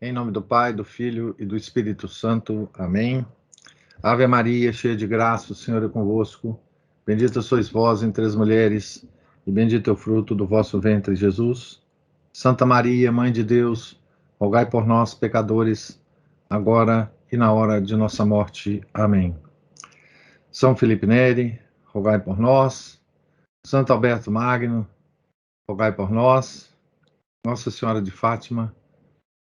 Em nome do Pai, do Filho e do Espírito Santo. Amém. Ave Maria, cheia de graça, o Senhor é convosco. Bendita sois vós entre as mulheres, e bendito é o fruto do vosso ventre, Jesus. Santa Maria, Mãe de Deus, rogai por nós, pecadores, agora e na hora de nossa morte. Amém. São Felipe Neri, rogai por nós. Santo Alberto Magno, rogai por nós. Nossa Senhora de Fátima,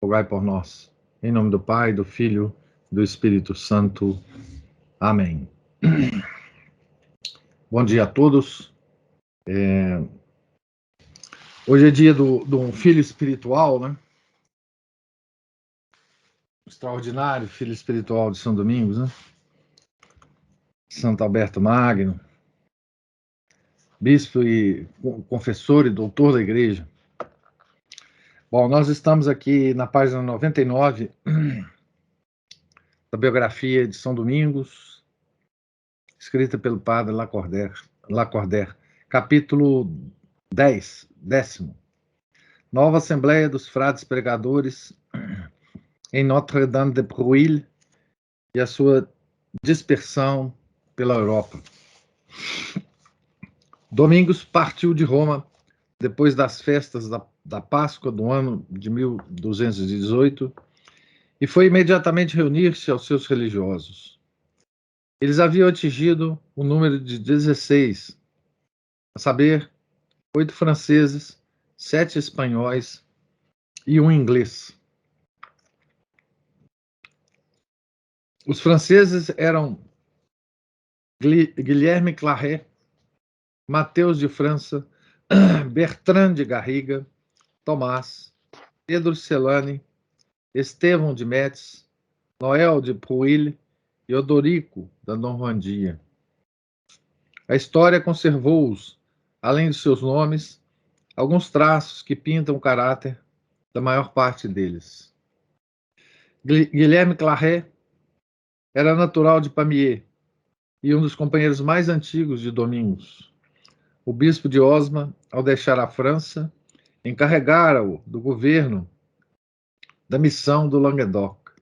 rogai por nós. Em nome do Pai, do Filho e do Espírito Santo. Amém. Bom dia a todos. Hoje é dia do filho espiritual, né? Extraordinário filho espiritual de São Domingos, né? Santo Alberto Magno, bispo e confessor e doutor da igreja. Bom, nós estamos aqui na página 99 da biografia de São Domingos, escrita pelo padre Lacordaire, capítulo 10. Nova Assembleia dos Frades Pregadores em Notre-Dame de Breuil e a sua dispersão pela Europa. Domingos partiu de Roma depois das festas da Páscoa do ano de 1218 e foi imediatamente reunir-se aos seus religiosos. Eles haviam atingido o número de 16, a saber, 8 franceses, 7 espanhóis e 1 inglês. Os franceses eram Guilherme Claret, Mateus de França, Bertrand de Garriga, Tomás, Pedro Celane, Estevão de Metz, Noel de Breuil e Odorico da Normandia. A história conservou-os, além de seus nomes, alguns traços que pintam o caráter da maior parte deles. Guilherme Claret era natural de Pamiers e um dos companheiros mais antigos de Domingos. O bispo de Osma, ao deixar a França, encarregara-o do governo da missão do Languedoc.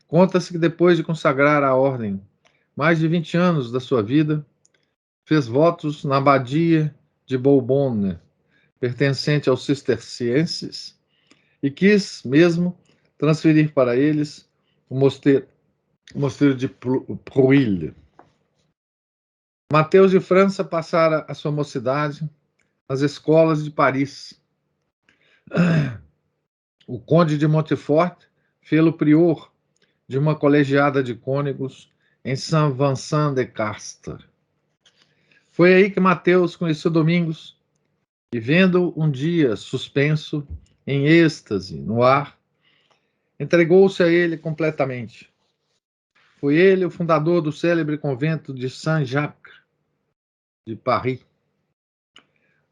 Conta-se que depois de consagrar à ordem mais de 20 anos da sua vida, fez votos na abadia de Boulbonne, pertencente aos cistercienses, e quis mesmo transferir para eles o mosteiro de Breuil. Mateus de França passara a sua mocidade nas escolas de Paris. O conde de Montfort fê-lo prior de uma colegiada de cônegos em Saint-Vincent-de-Castres. Foi aí que Mateus conheceu Domingos e, vendo um dia suspenso, em êxtase, no ar, entregou-se a ele completamente. Foi ele o fundador do célebre convento de Saint-Jacques de Paris.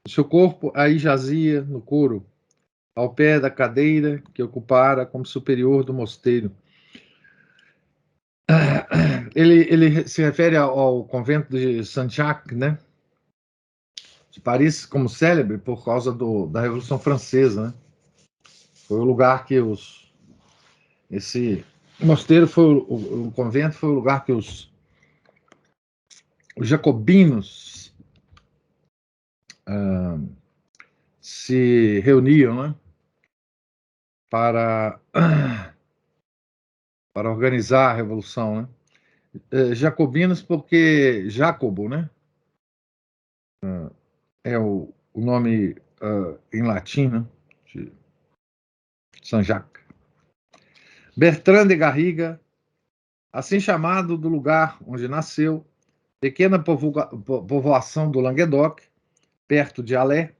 O seu corpo aí jazia no coro, ao pé da cadeira que ocupara como superior do mosteiro. Ele se refere ao convento de Saint-Jacques, né, de Paris, como célebre por causa da Revolução Francesa, né? Foi o lugar que esse mosteiro foi o convento foi o lugar que os jacobinos se reuniam, né, para organizar a revolução, né? Jacobinos porque Jacobo, né, é o nome em latim, né, de Saint-Jacques. Bertrand de Garriga, assim chamado do lugar onde nasceu, pequena povoação do Languedoc, perto de Alais,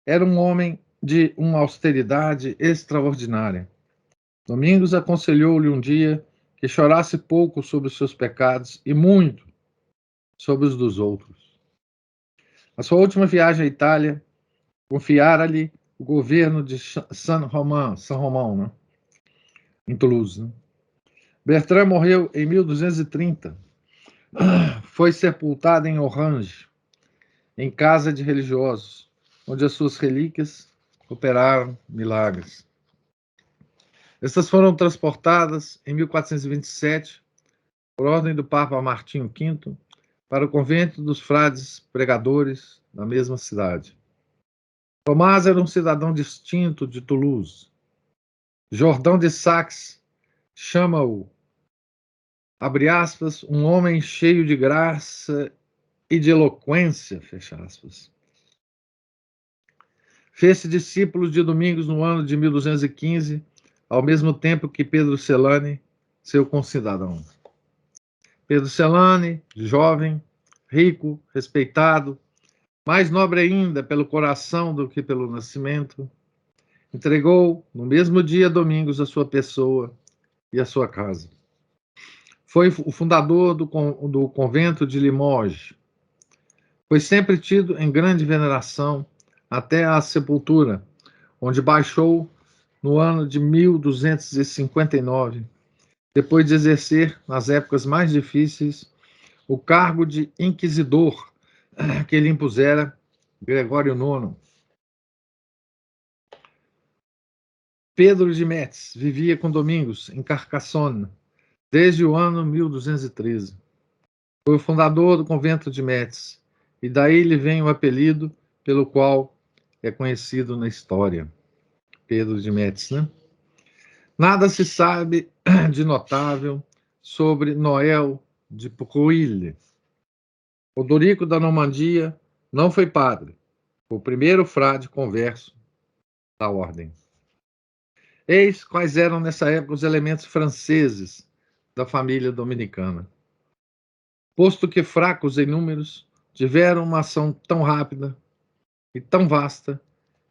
era um homem de uma austeridade extraordinária. Domingos aconselhou-lhe um dia que chorasse pouco sobre os seus pecados e muito sobre os dos outros. A sua última viagem à Itália confiara-lhe o governo de Saint-Romand, né, em Toulouse. Né? Bertrand morreu em 1230. Foi sepultado em Orange, em casa de religiosos, onde as suas relíquias operaram milagres. Estas foram transportadas em 1427, por ordem do Papa Martinho V, para o convento dos frades pregadores na mesma cidade. Tomás era um cidadão distinto de Toulouse. Jordão de Saxe chama-o, abre aspas, um homem cheio de graça e de eloquência, fecha aspas. Fez-se discípulo de Domingos no ano de 1215, ao mesmo tempo que Pedro Celane, seu concidadão. Pedro Celane, jovem, rico, respeitado, mais nobre ainda pelo coração do que pelo nascimento, entregou no mesmo dia Domingos a sua pessoa e a sua casa. Foi o fundador do convento de Limoges. Foi sempre tido em grande veneração até a sepultura, onde baixou no ano de 1259, depois de exercer, nas épocas mais difíceis, o cargo de inquisidor que lhe impusera Gregório IX. Pedro de Metz vivia com Domingos em Carcassonne desde o ano 1213. Foi o fundador do convento de Metz, e daí lhe vem o apelido pelo qual é conhecido na história. Pedro de Metz, né? Nada se sabe de notável sobre Noel de Broglie. Odorico da Normandia não foi padre, foi o primeiro frade converso da ordem. Eis quais eram nessa época os elementos franceses da família dominicana. Posto que fracos em números, tiveram uma ação tão rápida e tão vasta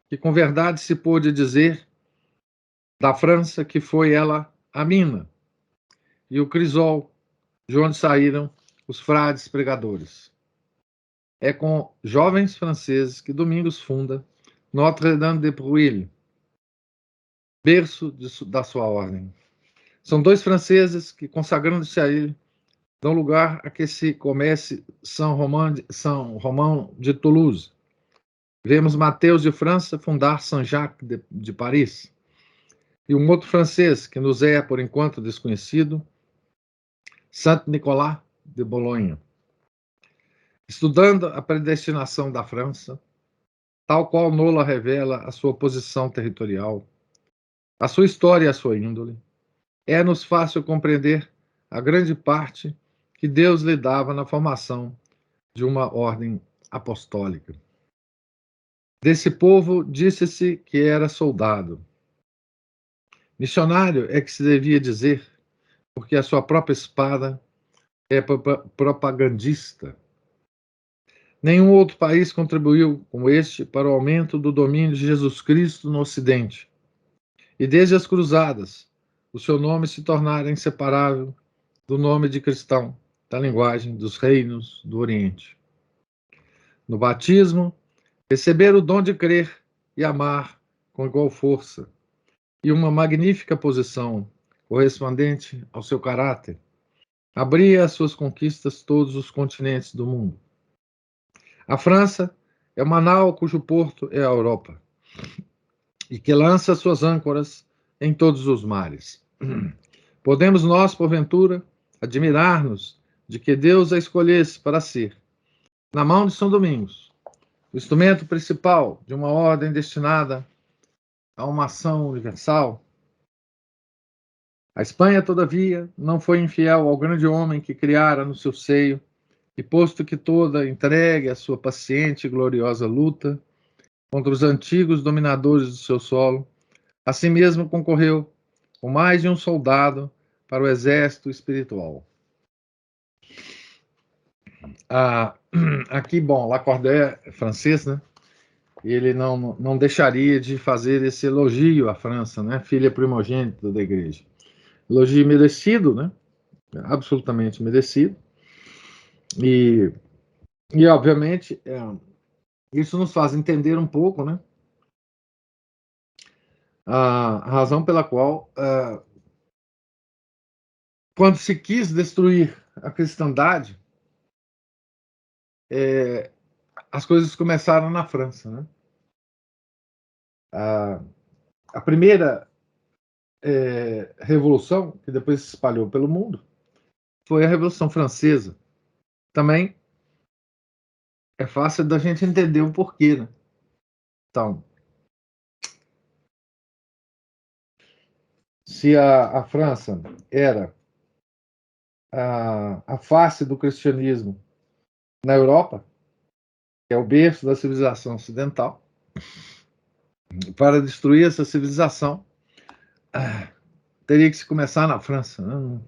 que com verdade se pôde dizer da França que foi ela a mina e o crisol de onde saíram os frades pregadores. É com jovens franceses que Domingos funda Notre-Dame de Broglie, berço da sua ordem. São dois franceses que, consagrando-se a ele, dão lugar a que se comece São Romão de Toulouse. Vemos Mateus de França fundar Saint-Jacques de Paris. E um outro francês, que nos é, por enquanto, desconhecido, Saint-Nicolas de Bolonha. Estudando a predestinação da França, tal qual Nola revela a sua posição territorial, a sua história e a sua índole, é-nos fácil compreender a grande parte que Deus lhe dava na formação de uma ordem apostólica. Desse povo disse-se que era soldado. Missionário é que se devia dizer, porque a sua própria espada é propagandista. Nenhum outro país contribuiu como este para o aumento do domínio de Jesus Cristo no Ocidente. E desde as Cruzadas, o seu nome se tornara inseparável do nome de cristão, da linguagem dos reinos do Oriente. No batismo, receber o dom de crer e amar com igual força, e uma magnífica posição correspondente ao seu caráter, abria às suas conquistas todos os continentes do mundo. A França é uma nau cujo porto é a Europa, e que lança suas âncoras em todos os mares. Podemos nós, porventura, admirar-nos de que Deus a escolhesse para ser, na mão de São Domingos, o instrumento principal de uma ordem destinada a uma ação universal? A Espanha, todavia, não foi infiel ao grande homem que criara no seu seio, e posto que toda entregue à sua paciente e gloriosa luta contra os antigos dominadores do seu solo, assim mesmo concorreu com mais de um soldado para o exército espiritual. Aqui, bom, Lacordaire é francês, né? Ele não deixaria de fazer esse elogio à França, né? Filha primogênita da igreja. Elogio merecido, né? Absolutamente merecido. E obviamente, isso nos faz entender um pouco, né? A razão pela qual, quando se quis destruir a cristandade, as coisas começaram na França, né? A primeira revolução, que depois se espalhou pelo mundo, foi a Revolução Francesa. Também é fácil da gente entender o porquê, né? Então, se a França era a face do cristianismo na Europa, que é o berço da civilização ocidental, para destruir essa civilização, teria que se começar na França, né?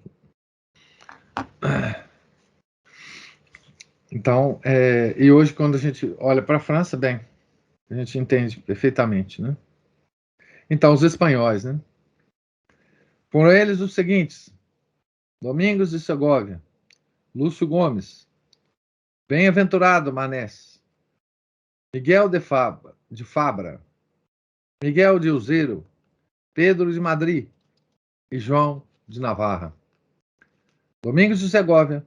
Então, e hoje, quando a gente olha para a França, bem, a gente entende perfeitamente, né? Então, os espanhóis, né? Foram eles os seguintes: Domingos de Segovia, Lúcio Gomes, Bem-aventurado Manés, Miguel de Fabra, Miguel de Uzeiro, Pedro de Madrid e João de Navarra. Domingos de Segovia,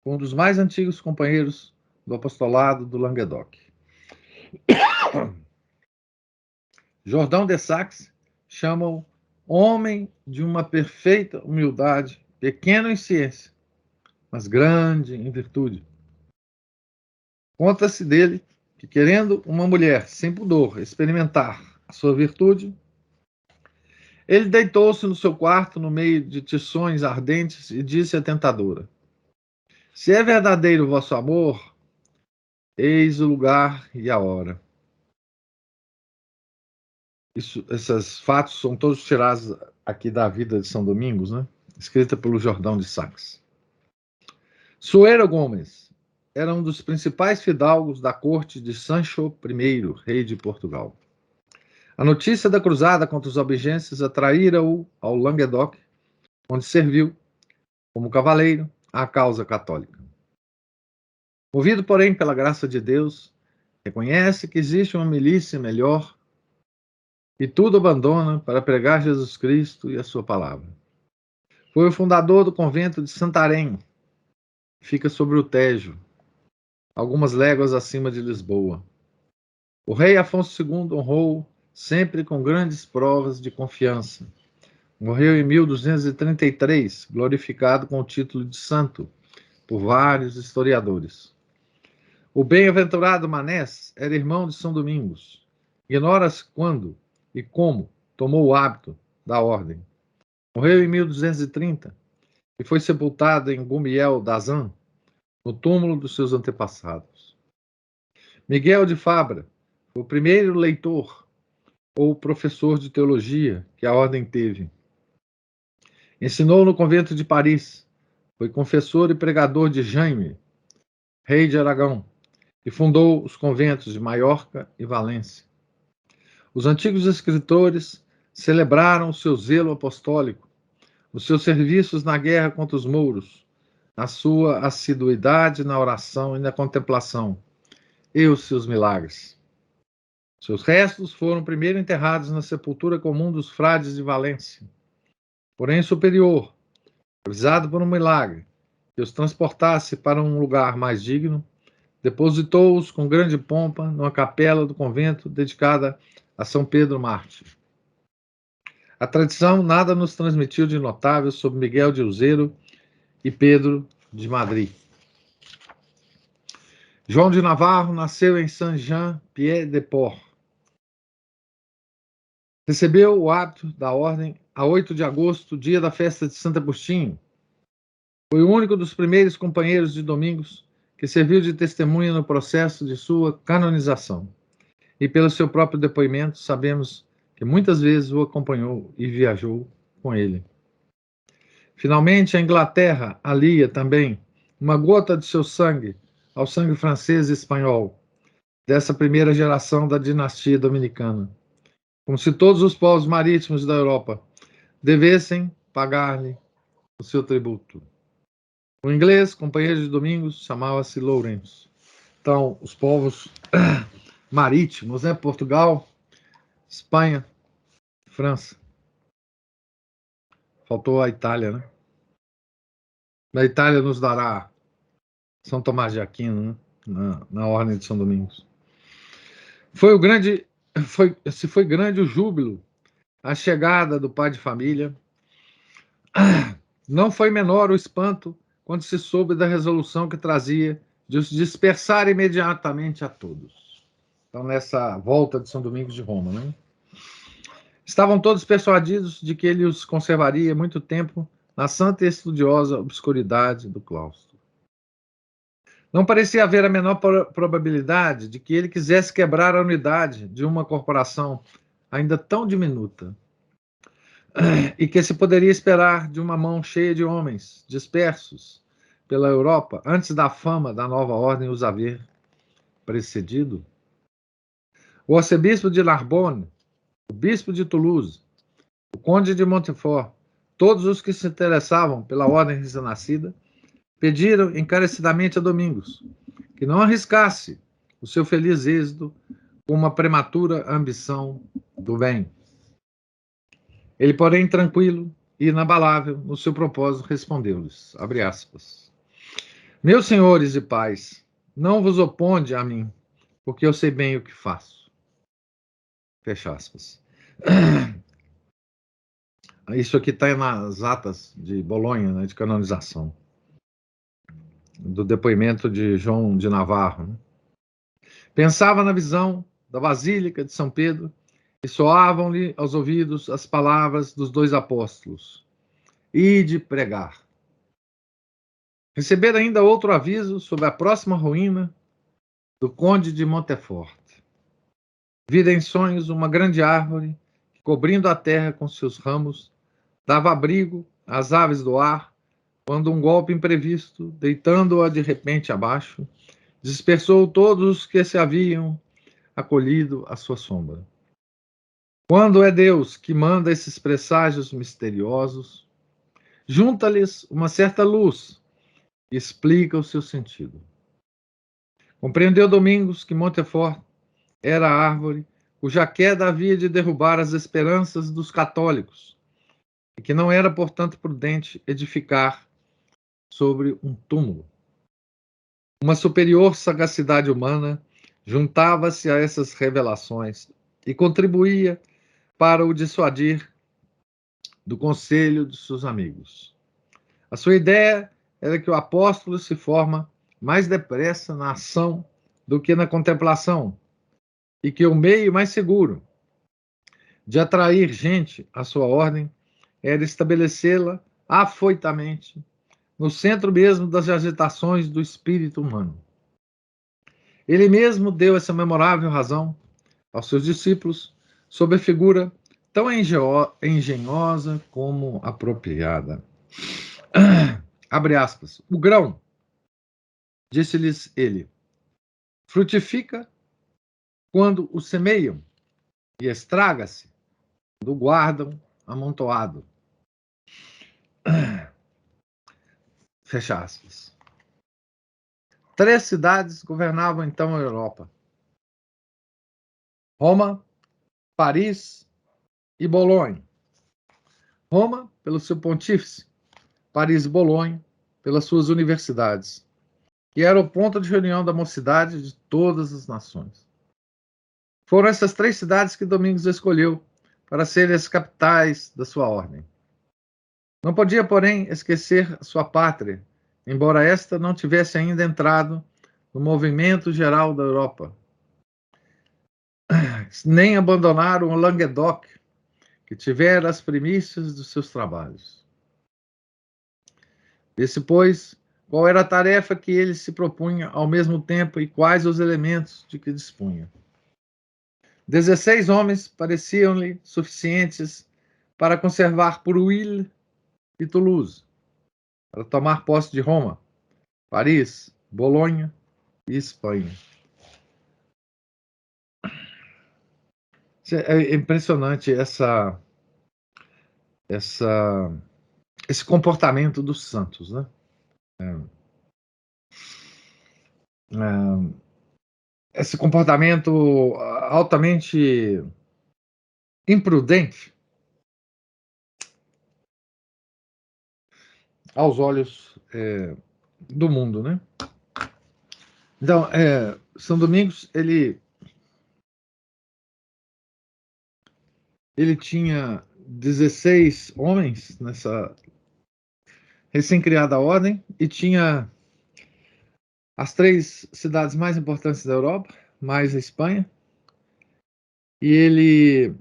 um dos mais antigos companheiros do apostolado do Languedoc. Jordão de Saxe chama-o homem de uma perfeita humildade, pequeno em ciência, mas grande em virtude. Conta-se dele que, querendo uma mulher sem pudor experimentar a sua virtude, ele deitou-se no seu quarto no meio de tições ardentes e disse à tentadora: Se é verdadeiro o vosso amor, eis o lugar e a hora. Esses fatos são todos tirados aqui da vida de São Domingos, né? Escrita pelo Jordão de Saxe. Sueiro Gomes era um dos principais fidalgos da corte de Sancho I, rei de Portugal. A notícia da cruzada contra os albigenses atraíra-o ao Languedoc, onde serviu, como cavaleiro, à causa católica. Movido, porém, pela graça de Deus, reconhece que existe uma milícia melhor e tudo abandona para pregar Jesus Cristo e a sua palavra. Foi o fundador do convento de Santarém, que fica sobre o Tejo, algumas léguas acima de Lisboa. O rei Afonso II honrou sempre com grandes provas de confiança. Morreu em 1233, glorificado com o título de santo por vários historiadores. O bem-aventurado Manés era irmão de São Domingos. Ignora-se quando e como tomou o hábito da ordem. Morreu em 1230 e foi sepultado em Gumiel d'Azan, no túmulo dos seus antepassados. Miguel de Fabra foi o primeiro leitor ou professor de teologia que a ordem teve. Ensinou no convento de Paris, foi confessor e pregador de Jaime, rei de Aragão, e fundou os conventos de Maiorca e Valência. Os antigos escritores celebraram o seu zelo apostólico, os seus serviços na guerra contra os mouros, a sua assiduidade na oração e na contemplação, e os seus milagres. Seus restos foram primeiro enterrados na sepultura comum dos frades de Valência. Porém, superior, avisado por um milagre, que os transportasse para um lugar mais digno, depositou-os com grande pompa numa capela do convento dedicada a São Pedro Mártir. A tradição nada nos transmitiu de notável sobre Miguel de Uzeiro e Pedro de Madrid. João de Navarro nasceu em Saint-Jean-Pied-de-Port. Recebeu o hábito da ordem a 8 de agosto, dia da festa de Santo Agostinho. Foi o único dos primeiros companheiros de Domingos que serviu de testemunha no processo de sua canonização. E pelo seu próprio depoimento, sabemos que muitas vezes o acompanhou e viajou com ele. Finalmente, a Inglaterra alia também uma gota de seu sangue ao sangue francês e espanhol, dessa primeira geração da dinastia dominicana, como se todos os povos marítimos da Europa devessem pagar-lhe o seu tributo. O inglês, companheiro de Domingos, chamava-se Lourenço. Então, os povos marítimos, né? Portugal, Espanha, França. Faltou a Itália, né? Da Itália nos dará São Tomás de Aquino, né? na Ordem de São Domingos. Se foi grande o júbilo a chegada do pai de família. Não foi menor o espanto quando se soube da resolução que trazia de os dispersar imediatamente a todos. Então, nessa volta de São Domingos de Roma, né? Estavam todos persuadidos de que ele os conservaria muito tempo na santa e estudiosa obscuridade do claustro. Não parecia haver a menor probabilidade de que ele quisesse quebrar a unidade de uma corporação ainda tão diminuta, e que se poderia esperar de uma mão cheia de homens dispersos pela Europa antes da fama da nova ordem os haver precedido. O arcebispo de Narbonne, o bispo de Toulouse, o conde de Montfort, todos os que se interessavam pela ordem recém-nascida, pediram encarecidamente a Domingos que não arriscasse o seu feliz êxito com uma prematura ambição do bem. Ele, porém, tranquilo e inabalável no seu propósito, respondeu-lhes, abre aspas, meus senhores e pais, não vos oponde a mim, porque eu sei bem o que faço. Fecha aspas. Isso aqui está nas atas de Bolonha, né, de canonização, do depoimento de João de Navarro. Né? Pensava na visão da Basílica de São Pedro e soavam-lhe aos ouvidos as palavras dos dois apóstolos. Ide pregar. Receber ainda outro aviso sobre a próxima ruína do conde de Montfort. Vira em sonhos uma grande árvore que, cobrindo a terra com seus ramos, dava abrigo às aves do ar, quando um golpe imprevisto, deitando-a de repente abaixo, dispersou todos os que se haviam acolhido à sua sombra. Quando é Deus que manda esses presságios misteriosos, junta-lhes uma certa luz e explica o seu sentido. Compreendeu Domingos que Montfort era a árvore cuja queda havia de derrubar as esperanças dos católicos e que não era, portanto, prudente edificar sobre um túmulo. Uma superior sagacidade humana juntava-se a essas revelações e contribuía para o dissuadir do conselho de seus amigos. A sua ideia era que o apóstolo se forma mais depressa na ação do que na contemplação, e que o meio mais seguro de atrair gente à sua ordem era estabelecê-la afoitamente no centro mesmo das agitações do espírito humano. Ele mesmo deu essa memorável razão aos seus discípulos sob a figura tão engenhosa como apropriada. Abre aspas. O grão, disse-lhes ele, frutifica quando o semeiam e estraga-se quando o guardam amontoado. Fecha aspas. 3 cidades governavam então a Europa: Roma, Paris e Bolonha. Roma, pelo seu pontífice, Paris e Bolonha, pelas suas universidades, que era o ponto de reunião da mocidade de todas as nações. Foram essas 3 cidades que Domingos escolheu para serem as capitais da sua ordem. Não podia, porém, esquecer sua pátria, embora esta não tivesse ainda entrado no movimento geral da Europa, nem abandonar o Languedoc, que tivera as primícias dos seus trabalhos. Desse, pois, qual era a tarefa que ele se propunha ao mesmo tempo e quais os elementos de que dispunha. 16 homens pareciam-lhe suficientes para conservar Pruil e Toulouse, para tomar posse de Roma, Paris, Bolonha e Espanha. É impressionante esse comportamento dos santos, né? Esse comportamento altamente imprudente aos olhos do mundo, né? Então, São Domingos, ele ele tinha 16 homens nessa recém-criada ordem e tinha as 3 cidades mais importantes da Europa, mais a Espanha. E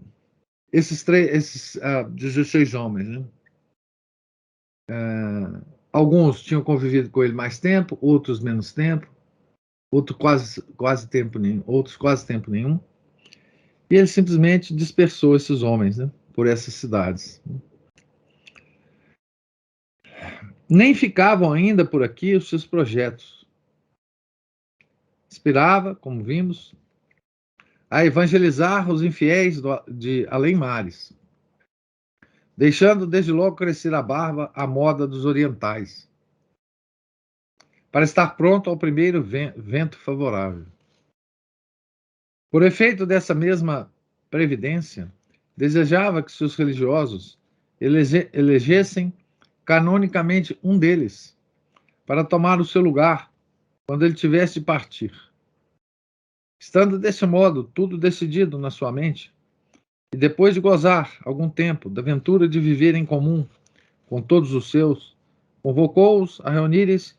esses 16 homens, né? Alguns tinham convivido com ele mais tempo, outros menos tempo, outros quase tempo nenhum, outros quase tempo nenhum. E ele simplesmente dispersou esses homens, né, por essas cidades. Nem ficavam ainda por aqui os seus projetos. Inspirava, como vimos, a evangelizar os infiéis de além-mares, deixando desde logo crescer a barba à moda dos orientais, para estar pronto ao primeiro vento favorável. Por efeito dessa mesma previdência, desejava que seus religiosos elegessem canonicamente um deles, para tomar o seu lugar quando ele tivesse de partir. Estando desse modo tudo decidido na sua mente, e depois de gozar algum tempo da aventura de viver em comum com todos os seus, convocou-os a reunirem-se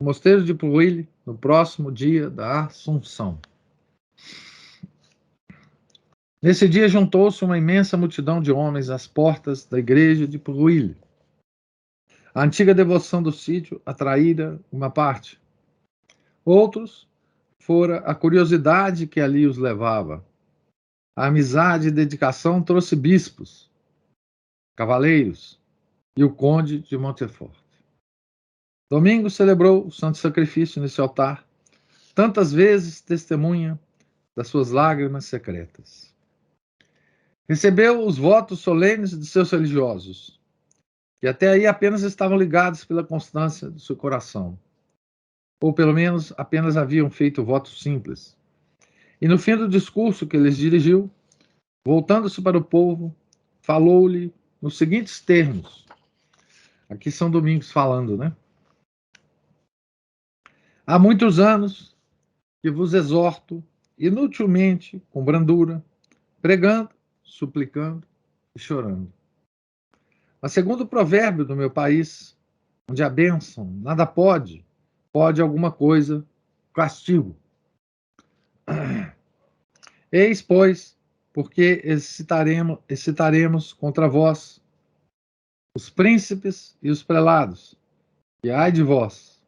no mosteiro de Pruille no próximo dia da Assunção. Nesse dia juntou-se uma imensa multidão de homens às portas da igreja de Pruille. A antiga devoção do sítio atraíra uma parte. Outros fora a curiosidade que ali os levava. A amizade e dedicação trouxe bispos, cavaleiros e o conde de Montfort. Domingo celebrou o santo sacrifício nesse altar, tantas vezes testemunha das suas lágrimas secretas. Recebeu os votos solenes de seus religiosos, que até aí apenas estavam ligados pela constância do seu coração, ou pelo menos apenas haviam feito votos simples. E no fim do discurso que lhes dirigiu, voltando-se para o povo, falou-lhe nos seguintes termos. Aqui São Domingos falando, né? Há muitos anos que vos exorto inutilmente, com brandura, pregando, suplicando e chorando. Mas segundo o provérbio do meu país, onde a bênção nada pode, pode alguma coisa, castigo. Eis, pois, porque excitaremos contra vós os príncipes e os prelados, e ai de vós,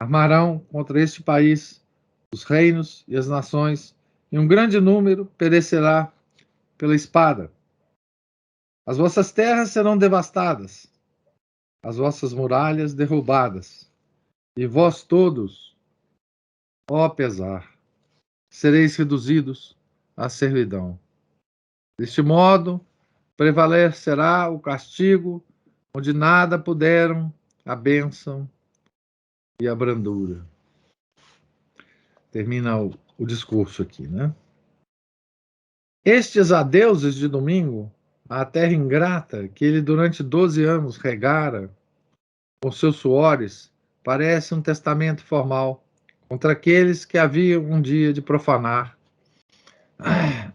armarão contra este país os reinos e as nações, e um grande número perecerá pela espada. As vossas terras serão devastadas, as vossas muralhas derrubadas, e vós todos, ó pesar, sereis reduzidos à servidão. Deste modo, prevalecerá o castigo, onde nada puderam a bênção e a brandura. Termina o discurso aqui, né? Estes adeuses de Domingo, à terra ingrata que ele durante 12 anos regara com seus suores, parece um testamento formal contra aqueles que haviam um dia de profanar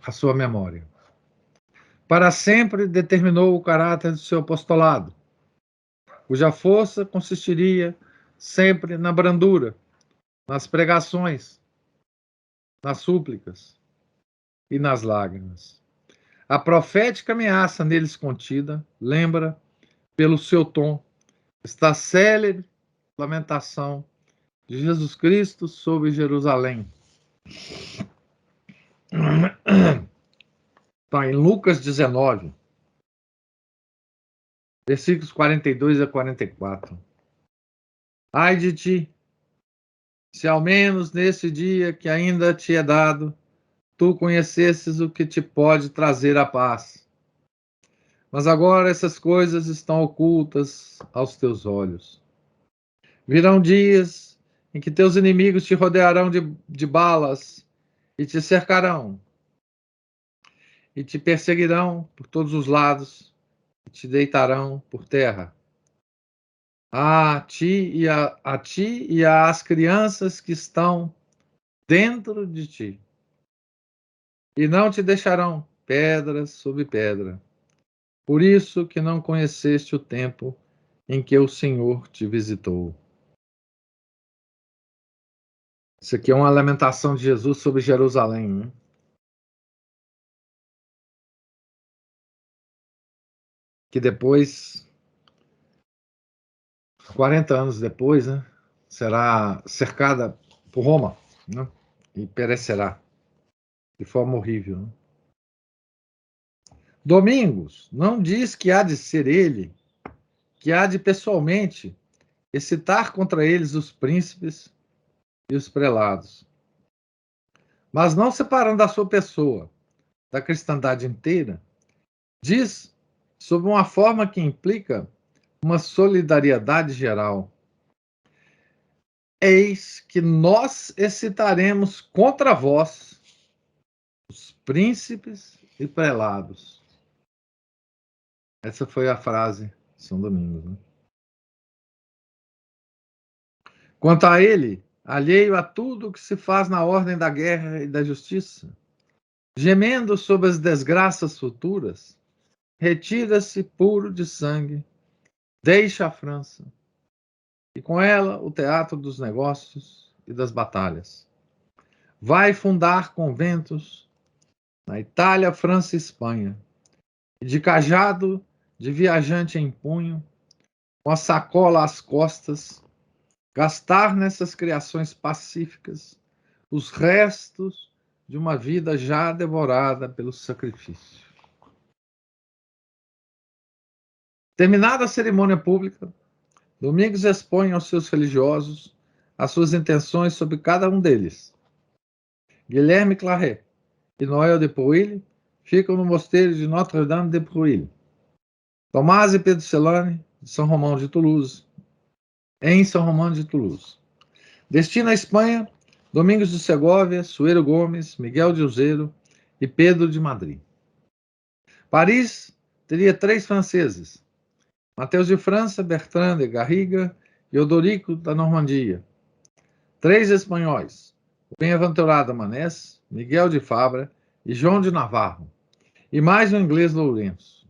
a sua memória. Para sempre determinou o caráter do seu apostolado, cuja força consistiria sempre na brandura, nas pregações, nas súplicas e nas lágrimas. A profética ameaça neles contida lembra, pelo seu tom, esta célebre lamentação de Jesus Cristo sobre Jerusalém. Está em Lucas 19, versículos 42 a 44. Ai de ti, se ao menos nesse dia que ainda te é dado, tu conhecesses o que te pode trazer a paz. Mas agora essas coisas estão ocultas aos teus olhos. Virão dias em que teus inimigos te rodearão de balas e te cercarão, e te perseguirão por todos os lados, e te deitarão por terra. A ti e às crianças que estão dentro de ti, e não te deixarão pedra sobre pedra. Por isso que não conheceste o tempo em que o Senhor te visitou. Isso aqui é uma lamentação de Jesus sobre Jerusalém, né? Que depois, 40 anos depois, né, será cercada por Roma, né, e perecerá de forma horrível. Né? Domingos não diz que há de ser ele, que há de pessoalmente excitar contra eles os príncipes e os prelados, mas não separando a sua pessoa da cristandade inteira, diz sob uma forma que implica uma solidariedade geral. Eis que nós excitaremos contra vós os príncipes e prelados. Essa foi a frase de São Domingos. Né? Quanto a ele, alheio a tudo o que se faz na ordem da guerra e da justiça, gemendo sobre as desgraças futuras, retira-se puro de sangue, deixa a França, e com ela o teatro dos negócios e das batalhas. Vai fundar conventos na Itália, França e Espanha, e de cajado de viajante em punho, com a sacola às costas, gastar nessas criações pacíficas os restos de uma vida já devorada pelo sacrifício. Terminada a cerimônia pública, Domingos expõe aos seus religiosos as suas intenções sobre cada um deles. Guilherme Claret e Noel de Pouilly ficam no mosteiro de Notre-Dame de Pouilly. Tomás e Pedro Celane, de São Romão de Toulouse, em São Romão de Toulouse. Destina à Espanha, Domingos de Segóvia, Sueiro Gomes, Miguel de Uzeiro e Pedro de Madrid. Paris teria 3 franceses, Mateus de França, Bertrand de Garriga e Odorico da Normandia. 3 espanhóis, o bem-aventurado Manés, Miguel de Fabra e João de Navarro. E mais um inglês Lourenço.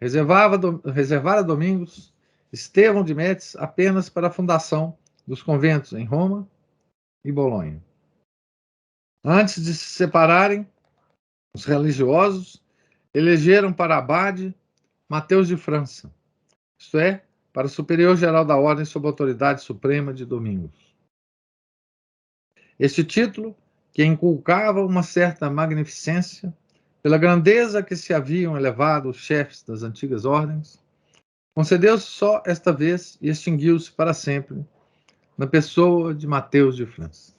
Reservara a Domingos Estevão de Metz apenas para a fundação dos conventos em Roma e Bolonha. Antes de se separarem, os religiosos elegeram para abade Mateus de França, isto é, para superior-geral da ordem sob a autoridade suprema de Domingos. Este título, que inculcava uma certa magnificência, pela grandeza que se haviam elevado os chefes das antigas ordens, concedeu-se só esta vez e extinguiu-se para sempre na pessoa de Mateus de França.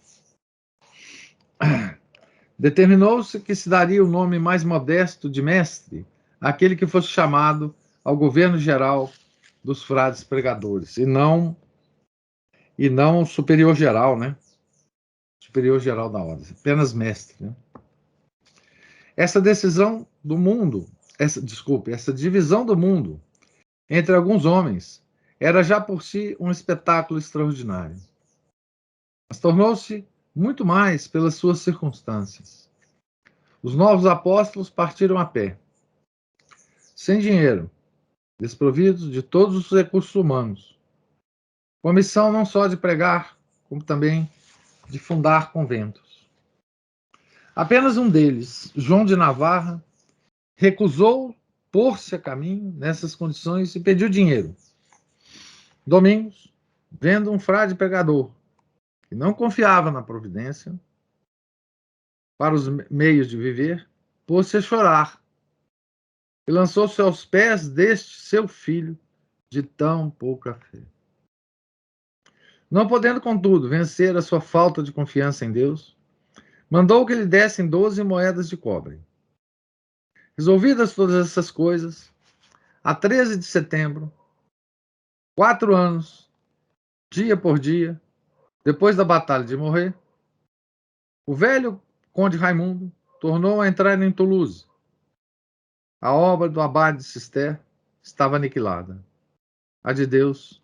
Determinou-se que se daria o nome mais modesto de mestre àquele que fosse chamado ao governo geral dos frades pregadores, e não superior geral, né? Superior geral da ordem, apenas mestre. Né? Essa decisão do mundo, essa divisão do mundo entre alguns homens era já por si um espetáculo extraordinário. Mas tornou-se muito mais pelas suas circunstâncias. Os novos apóstolos partiram a pé, sem dinheiro, desprovidos de todos os recursos humanos, com a missão não só de pregar, como também de fundar conventos. Apenas um deles, João de Navarra, recusou pôr-se a caminho nessas condições e pediu dinheiro. Domingos, vendo um frade pregador que não confiava na providência para os meios de viver, pôs-se a chorar e lançou-se aos pés deste seu filho de tão pouca fé. Não podendo, contudo, vencer a sua falta de confiança em Deus, mandou que lhe dessem 12 moedas de cobre. Resolvidas todas essas coisas, a 13 de setembro, 4 anos, dia por dia, depois da batalha de morrer, o velho conde Raimundo tornou a entrar em Toulouse. A obra do abade de Cister estava aniquilada. A de Deus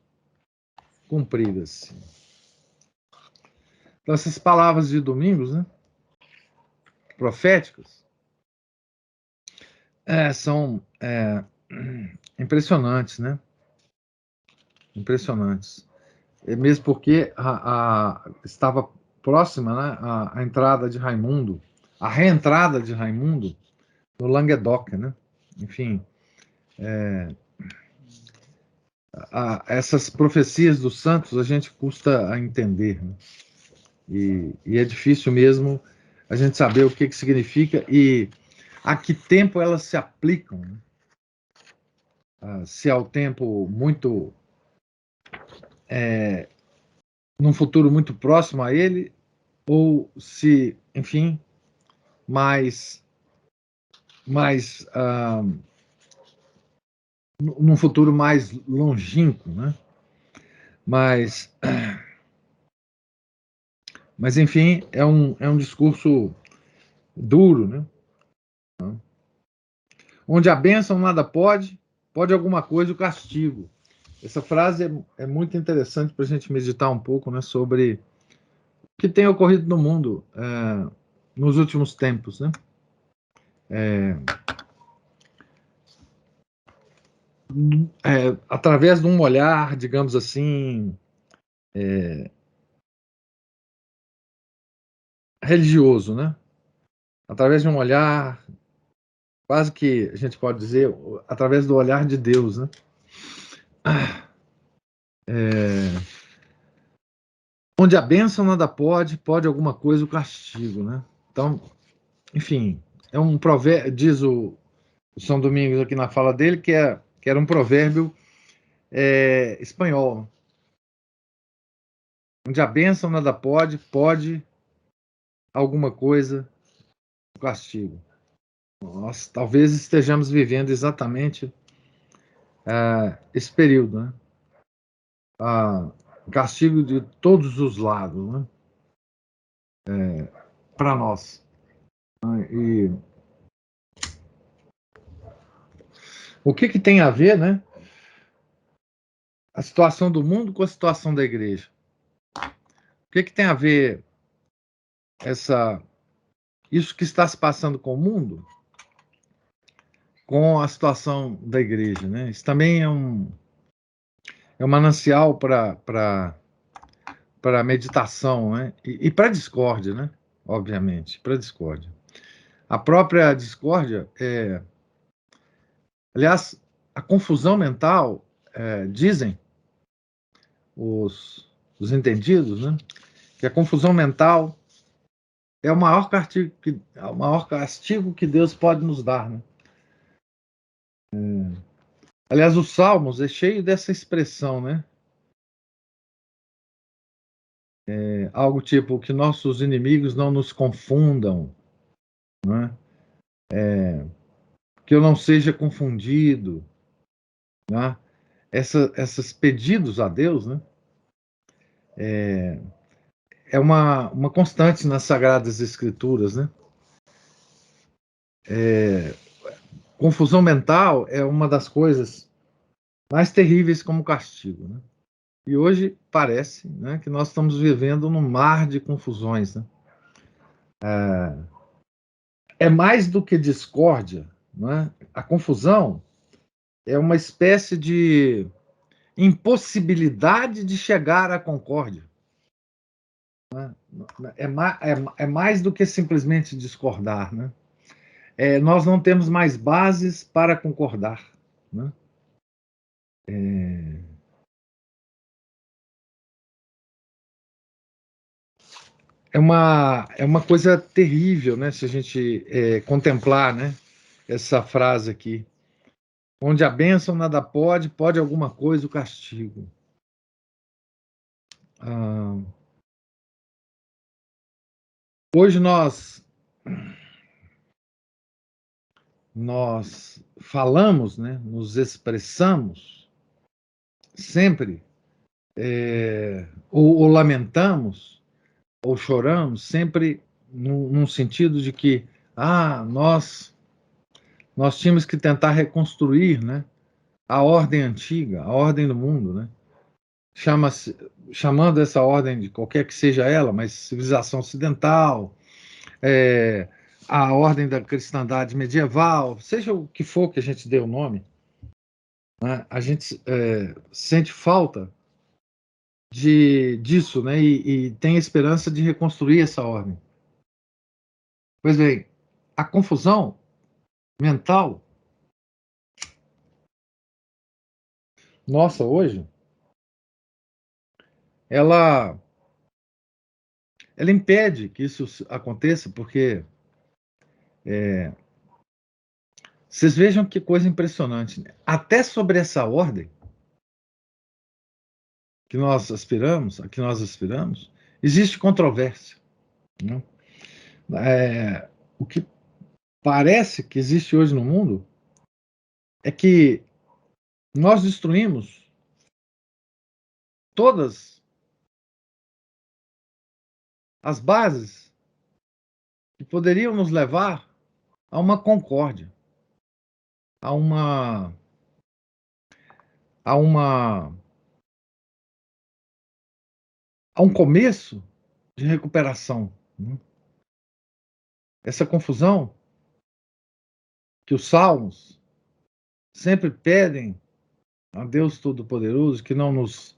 cumprida-se. Então, essas palavras de Domingos, né, proféticas, são impressionantes, né? Impressionantes. Mesmo porque estava próxima, né, a entrada de Raimundo, a reentrada de Raimundo no Languedoc, né? Enfim, essas profecias dos santos a gente custa a entender, né? E é difícil mesmo a gente saber o que significa e a que tempo elas se aplicam, né? Se é o tempo muito num futuro muito próximo a ele, ou se, enfim, mais num futuro mais longínquo, né? Mas, enfim, é um discurso duro, né? Onde a bênção nada pode, pode alguma coisa o castigo. Essa frase é muito interessante para a gente meditar um pouco, né, sobre o que tem ocorrido no mundo nos últimos tempos, né? Através de um olhar, digamos assim, religioso, né? Através de um olhar, quase que a gente pode dizer, através do olhar de Deus, né? Onde a bênção nada pode, pode alguma coisa o castigo, né? Então, enfim, é um provérbio, diz o São Domingos aqui na fala dele, que era um provérbio espanhol. Onde a bênção nada pode, pode alguma coisa o castigo. Nós talvez estejamos vivendo exatamente esse período, né? Castigo de todos os lados, né? Para nós. E o que tem a ver, né? A situação do mundo com a situação da igreja. O que tem a ver isso que está se passando com o mundo com a situação da igreja, né? Isso também é um manancial para meditação, né? E para discórdia, né? Obviamente, para discórdia. A própria discórdia aliás, a confusão mental, dizem os entendidos, né? Que a confusão mental é o maior castigo que Deus pode nos dar, né? Aliás, os Salmos é cheio dessa expressão, né? Algo tipo que nossos inimigos não nos confundam, né? Que eu não seja confundido, né? Esses pedidos a Deus, né? É uma constante nas Sagradas Escrituras, né? Confusão mental é uma das coisas mais terríveis como castigo, né? E hoje parece, né, que nós estamos vivendo num mar de confusões, né? É mais do que discórdia, né? A confusão é uma espécie de impossibilidade de chegar à concórdia. Né? É mais do que simplesmente discordar, né? Nós não temos mais bases para concordar, né? É uma coisa terrível, né? Se a gente contemplar, né? Essa frase aqui. Onde a bênção nada pode, pode alguma coisa o castigo. Ah, hoje nós falamos, né? Nos expressamos sempre, ou lamentamos, ou choramos, sempre num sentido de que nós tínhamos que tentar reconstruir, né? A ordem antiga, a ordem do mundo, né? Chamando essa ordem de qualquer que seja ela, mas civilização ocidental, a ordem da cristandade medieval, seja o que for que a gente dê o nome, né, a gente sente falta disso, né, e tem esperança de reconstruir essa ordem. Pois bem, a confusão mental nossa hoje, ela impede que isso aconteça, porque vocês vejam que coisa impressionante, né? Até sobre essa ordem que nós aspiramos, a que nós aspiramos, existe controvérsia, né? O que parece que existe hoje no mundo é que nós destruímos todas as bases que poderiam nos levar a uma concórdia, a uma a uma a um começo de recuperação, né? Essa confusão que os salmos sempre pedem a Deus Todo-Poderoso que não nos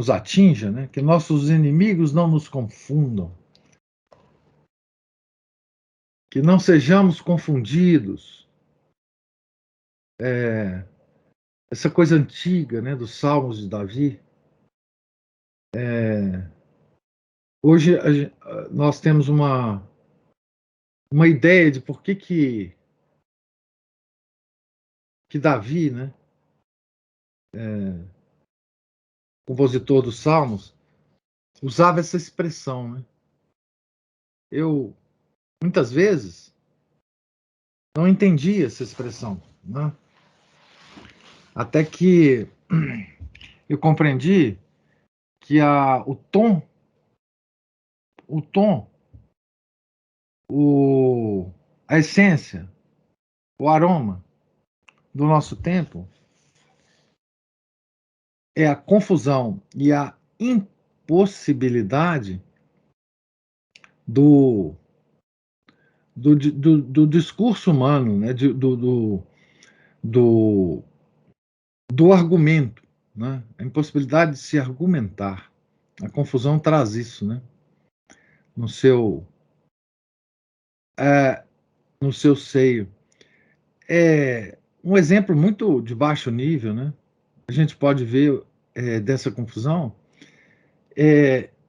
atinja, né? Que nossos inimigos não nos confundam, que não sejamos confundidos. Essa coisa antiga, né, dos Salmos de Davi. Hoje nós temos uma ideia de por que Davi, né, compositor dos Salmos, usava essa expressão, né? Eu muitas vezes não entendia essa expressão, né? Até que eu compreendi que o tom, a essência, o aroma do nosso tempo é a confusão e a impossibilidade do discurso humano, né? Do, do argumento, né? A impossibilidade de se argumentar. A confusão traz isso, né? No seu, é, no seu seio. É um exemplo muito de baixo nível, né? A gente pode ver dessa confusão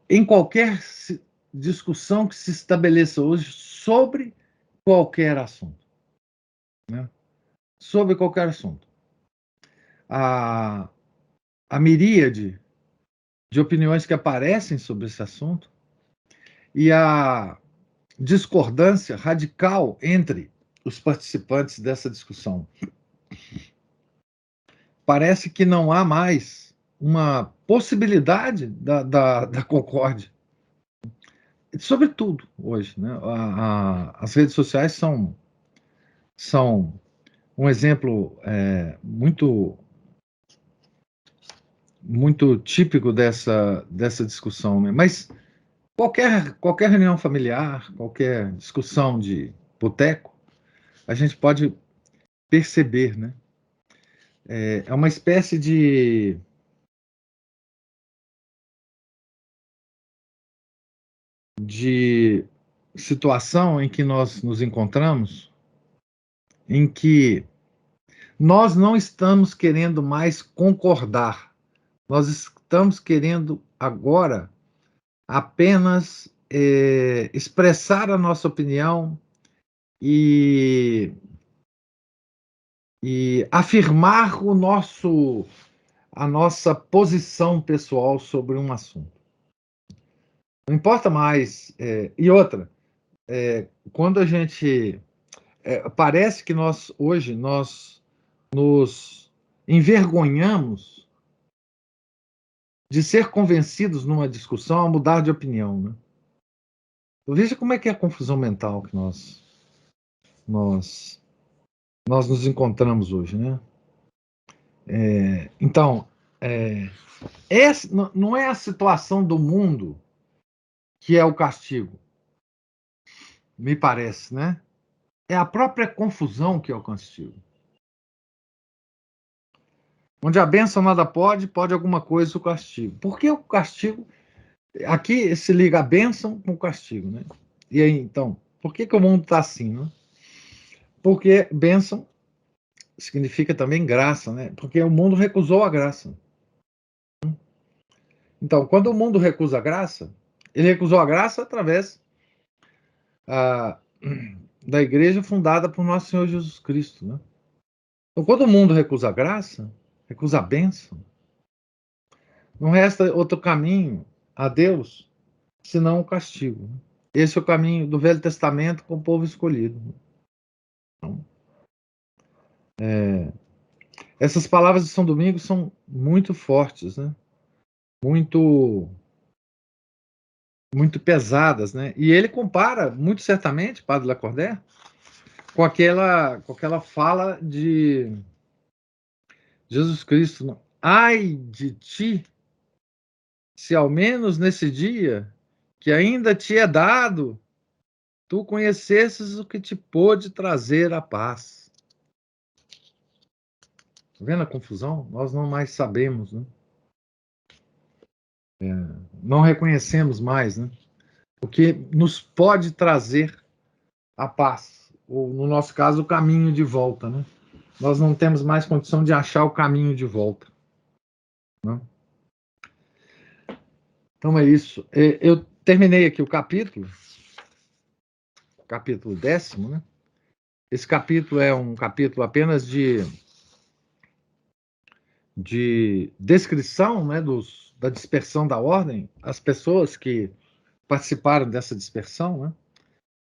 em qualquer discussão que se estabeleça hoje sobre qualquer assunto, né? Sobre qualquer assunto. A, a miríade de opiniões que aparecem sobre esse assunto e a discordância radical entre os participantes dessa discussão. Parece que não há mais uma possibilidade da concórdia. Sobretudo hoje, né? As redes sociais são um exemplo muito típico dessa discussão, né? Mas qualquer reunião familiar, qualquer discussão de boteco, a gente pode perceber, né? É uma espécie de situação em que nós nos encontramos, em que nós não estamos querendo mais concordar, nós estamos querendo agora apenas expressar a nossa opinião e afirmar a nossa posição pessoal sobre um assunto. Não importa mais. E outra, quando a gente. Parece que hoje, nós nos envergonhamos de ser convencidos numa discussão a mudar de opinião, né? Veja como é que é a confusão mental que nós nos encontramos hoje, né? Então, essa não é a situação do mundo que é o castigo, me parece, né? É a própria confusão que é o castigo. Onde a bênção nada pode, pode alguma coisa o castigo. Por que o castigo? Aqui se liga a bênção com o castigo, né? E aí, então, por que o mundo está assim, né? Porque bênção significa também graça, né? Porque o mundo recusou a graça. Então, quando o mundo recusa a graça, ele recusou a graça através da igreja fundada por nosso Senhor Jesus Cristo, né? Então, quando o mundo recusa a graça, recusa a bênção, não resta outro caminho a Deus senão o castigo. Esse é o caminho do Velho Testamento com o povo escolhido. Então, essas palavras de São Domingos são muito fortes, né? Muito, muito pesadas, né? E ele compara, muito certamente, Padre Lacordaire, com aquela fala de Jesus Cristo. Não? Ai de ti, se ao menos nesse dia que ainda te é dado, tu conhecesses o que te pôde trazer a paz. Tá vendo a confusão? Nós não mais sabemos, né? Não reconhecemos mais, né? O que nos pode trazer a paz, ou no nosso caso, o caminho de volta, né? Nós não temos mais condição de achar o caminho de volta, né? Então é isso. Eu terminei aqui o capítulo 10º, né? Esse capítulo é um capítulo apenas de descrição, né, da dispersão da ordem, as pessoas que participaram dessa dispersão, né?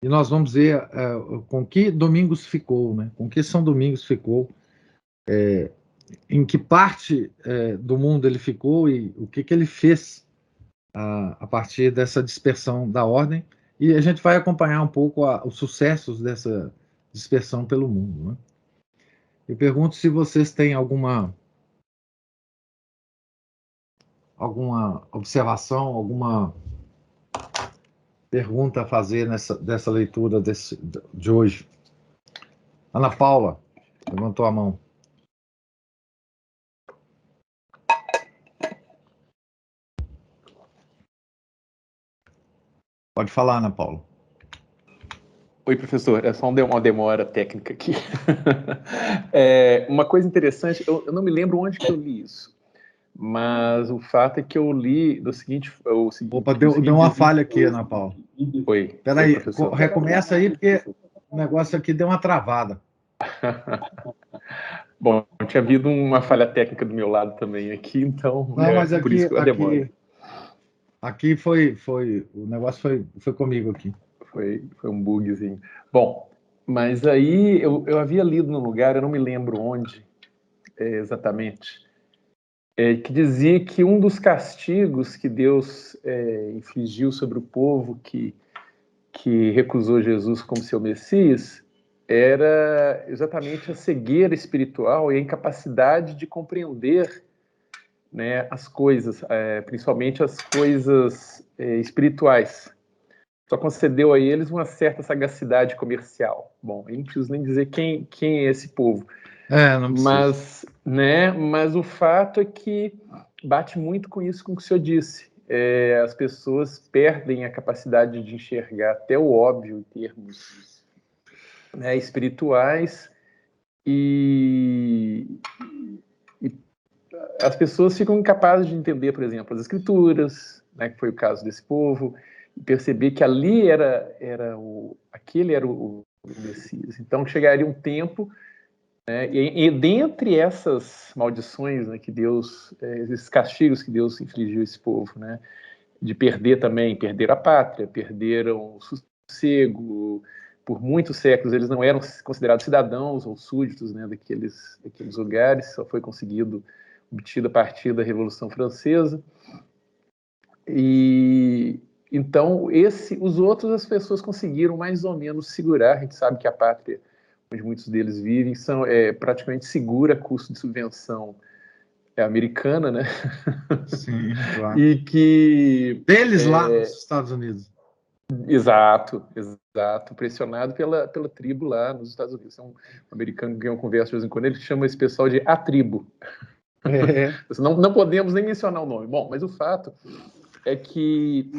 E nós vamos ver com que Domingos ficou, né? Com que São Domingos ficou, em que parte do mundo ele ficou e o que ele fez a partir dessa dispersão da ordem. E a gente vai acompanhar um pouco os sucessos dessa dispersão pelo mundo, né? Eu pergunto se vocês têm alguma observação, alguma pergunta a fazer dessa leitura de hoje. Ana Paula levantou a mão. Pode falar, Ana Paula. Oi, professor. É só uma demora técnica aqui. Uma coisa interessante, eu não me lembro onde que eu li isso, mas o fato é que eu li do seguinte... Opa, deu uma falha aqui, Ana Paula. Oi. Espera aí, recomeça aí, porque o negócio aqui deu uma travada. Bom, tinha havido uma falha técnica do meu lado também aqui, então não, mas por isso que eu demoro. Aqui o negócio foi comigo aqui. Foi um bugzinho. Bom, mas aí eu havia lido num lugar, eu não me lembro onde exatamente, que dizia que um dos castigos que Deus infligiu sobre o povo que recusou Jesus como seu Messias era exatamente a cegueira espiritual e a incapacidade de compreender, né, as coisas, principalmente as coisas espirituais. Só concedeu a eles uma certa sagacidade comercial. Bom, eu não preciso nem dizer quem é esse povo. Não precisa. Mas o fato é que bate muito com isso com o que o senhor disse. As pessoas perdem a capacidade de enxergar até o óbvio em termos, né, espirituais e as pessoas ficam incapazes de entender, por exemplo, as escrituras, né, que foi o caso desse povo, e perceber que ali aquele era o Messias. Então chegaria um tempo, né, e dentre essas maldições, né, que Deus, esses castigos que Deus infligiu a esse povo, né, de perder a pátria, perderam o sossego. Por muitos séculos eles não eram considerados cidadãos ou súditos, né, daqueles lugares, só foi obtido a partir da Revolução Francesa. E então os outros as pessoas conseguiram mais ou menos segurar. A gente sabe que a pátria onde muitos deles vivem é praticamente segura a custo de subvenção americana, né? Sim, claro. E que deles lá nos Estados Unidos. Exato, exato. Pressionado pela tribo lá nos Estados Unidos. Um americano que eu converso de vez em quando, ele chama esse pessoal de a tribo. É. Não podemos nem mencionar o nome. Bom, mas o fato é que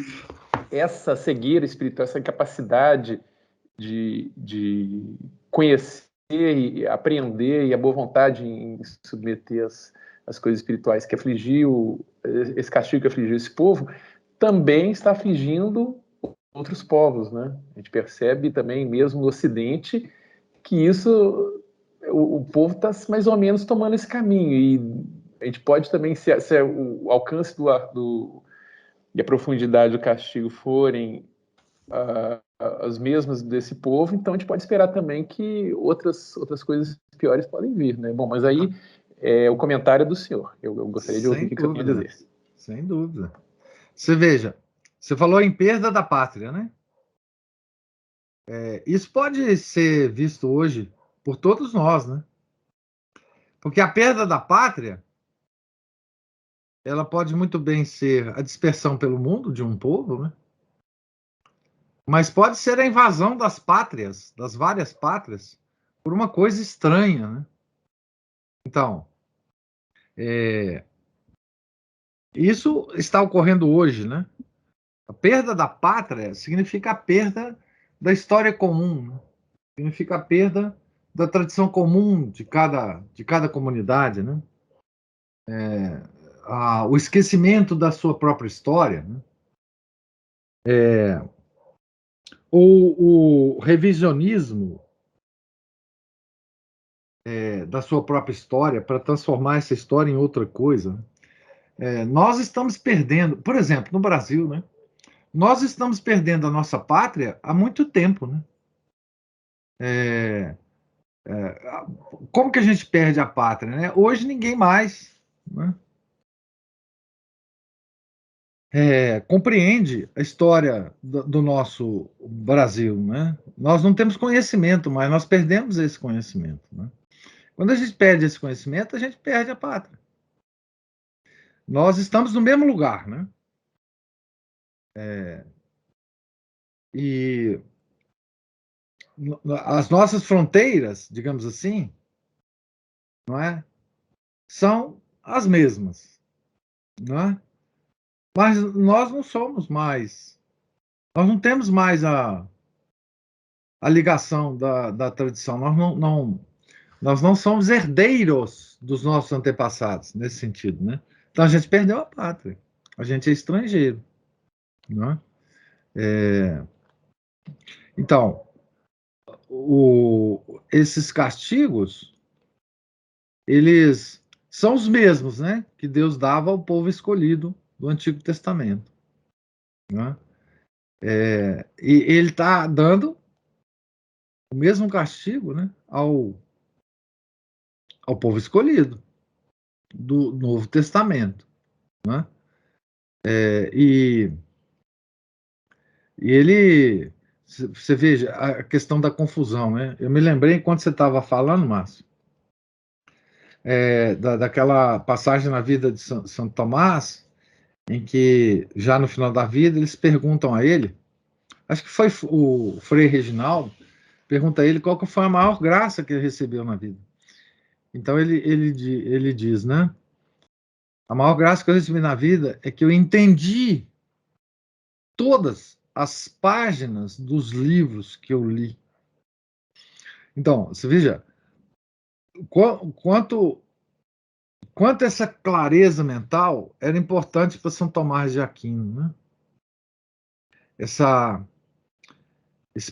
essa cegueira espiritual, essa incapacidade de conhecer e aprender e a boa vontade em submeter as coisas espirituais que afligiu, esse castigo que afligiu esse povo, também está afligindo outros povos, né? A gente percebe também, mesmo no Ocidente, que isso, o povo está mais ou menos tomando esse caminho, e a gente pode também, se o alcance e a profundidade do castigo forem as mesmas desse povo, então a gente pode esperar também que outras coisas piores podem vir, né? Bom, mas aí o comentário é do senhor. Eu gostaria de ouvir Sem o que você tem a dúvida, dizer. sem dúvida. Você veja, você falou em perda da pátria, né? Isso pode ser visto hoje por todos nós, né? Porque a perda da pátria, ela pode muito bem ser a dispersão pelo mundo de um povo, né? Mas pode ser a invasão das pátrias, das várias pátrias, por uma coisa estranha, né? Então, isso está ocorrendo hoje, né? A perda da pátria significa a perda da história comum, né? Significa a perda da tradição comum de cada comunidade, né? O esquecimento da sua própria história, né? Ou o revisionismo da sua própria história para transformar essa história em outra coisa, né? Nós estamos perdendo, por exemplo, no Brasil, né? Nós estamos perdendo a nossa pátria há muito tempo, né? Como que a gente perde a pátria, né? Hoje ninguém mais, né, compreende a história do nosso Brasil, né? Nós não temos conhecimento, mas nós perdemos esse conhecimento, né? Quando a gente perde esse conhecimento, a gente perde a pátria. Nós estamos no mesmo lugar, né? E as nossas fronteiras, digamos assim, não é? São as mesmas, não é? Mas nós não somos mais, nós não temos mais a ligação da tradição, nós não somos herdeiros dos nossos antepassados, nesse sentido, né? Então a gente perdeu a pátria, a gente é estrangeiro, não é? Então, esses castigos, eles são os mesmos, né, que Deus dava ao povo escolhido do Antigo Testamento, né? E ele está dando o mesmo castigo, né, ao povo escolhido do Novo Testamento, né? E ele, você veja a questão da confusão, né? Eu me lembrei enquanto você estava falando, Márcio, daquela passagem na vida de Santo Tomás, em que já no final da vida eles perguntam a ele, acho que foi o Frei Reginaldo, pergunta a ele qual que foi a maior graça que ele recebeu na vida. Então ele diz, né? A maior graça que eu recebi na vida é que eu entendi todas as páginas dos livros que eu li. Então, você veja, quanto essa clareza mental era importante para São Tomás de Aquino, né? Esse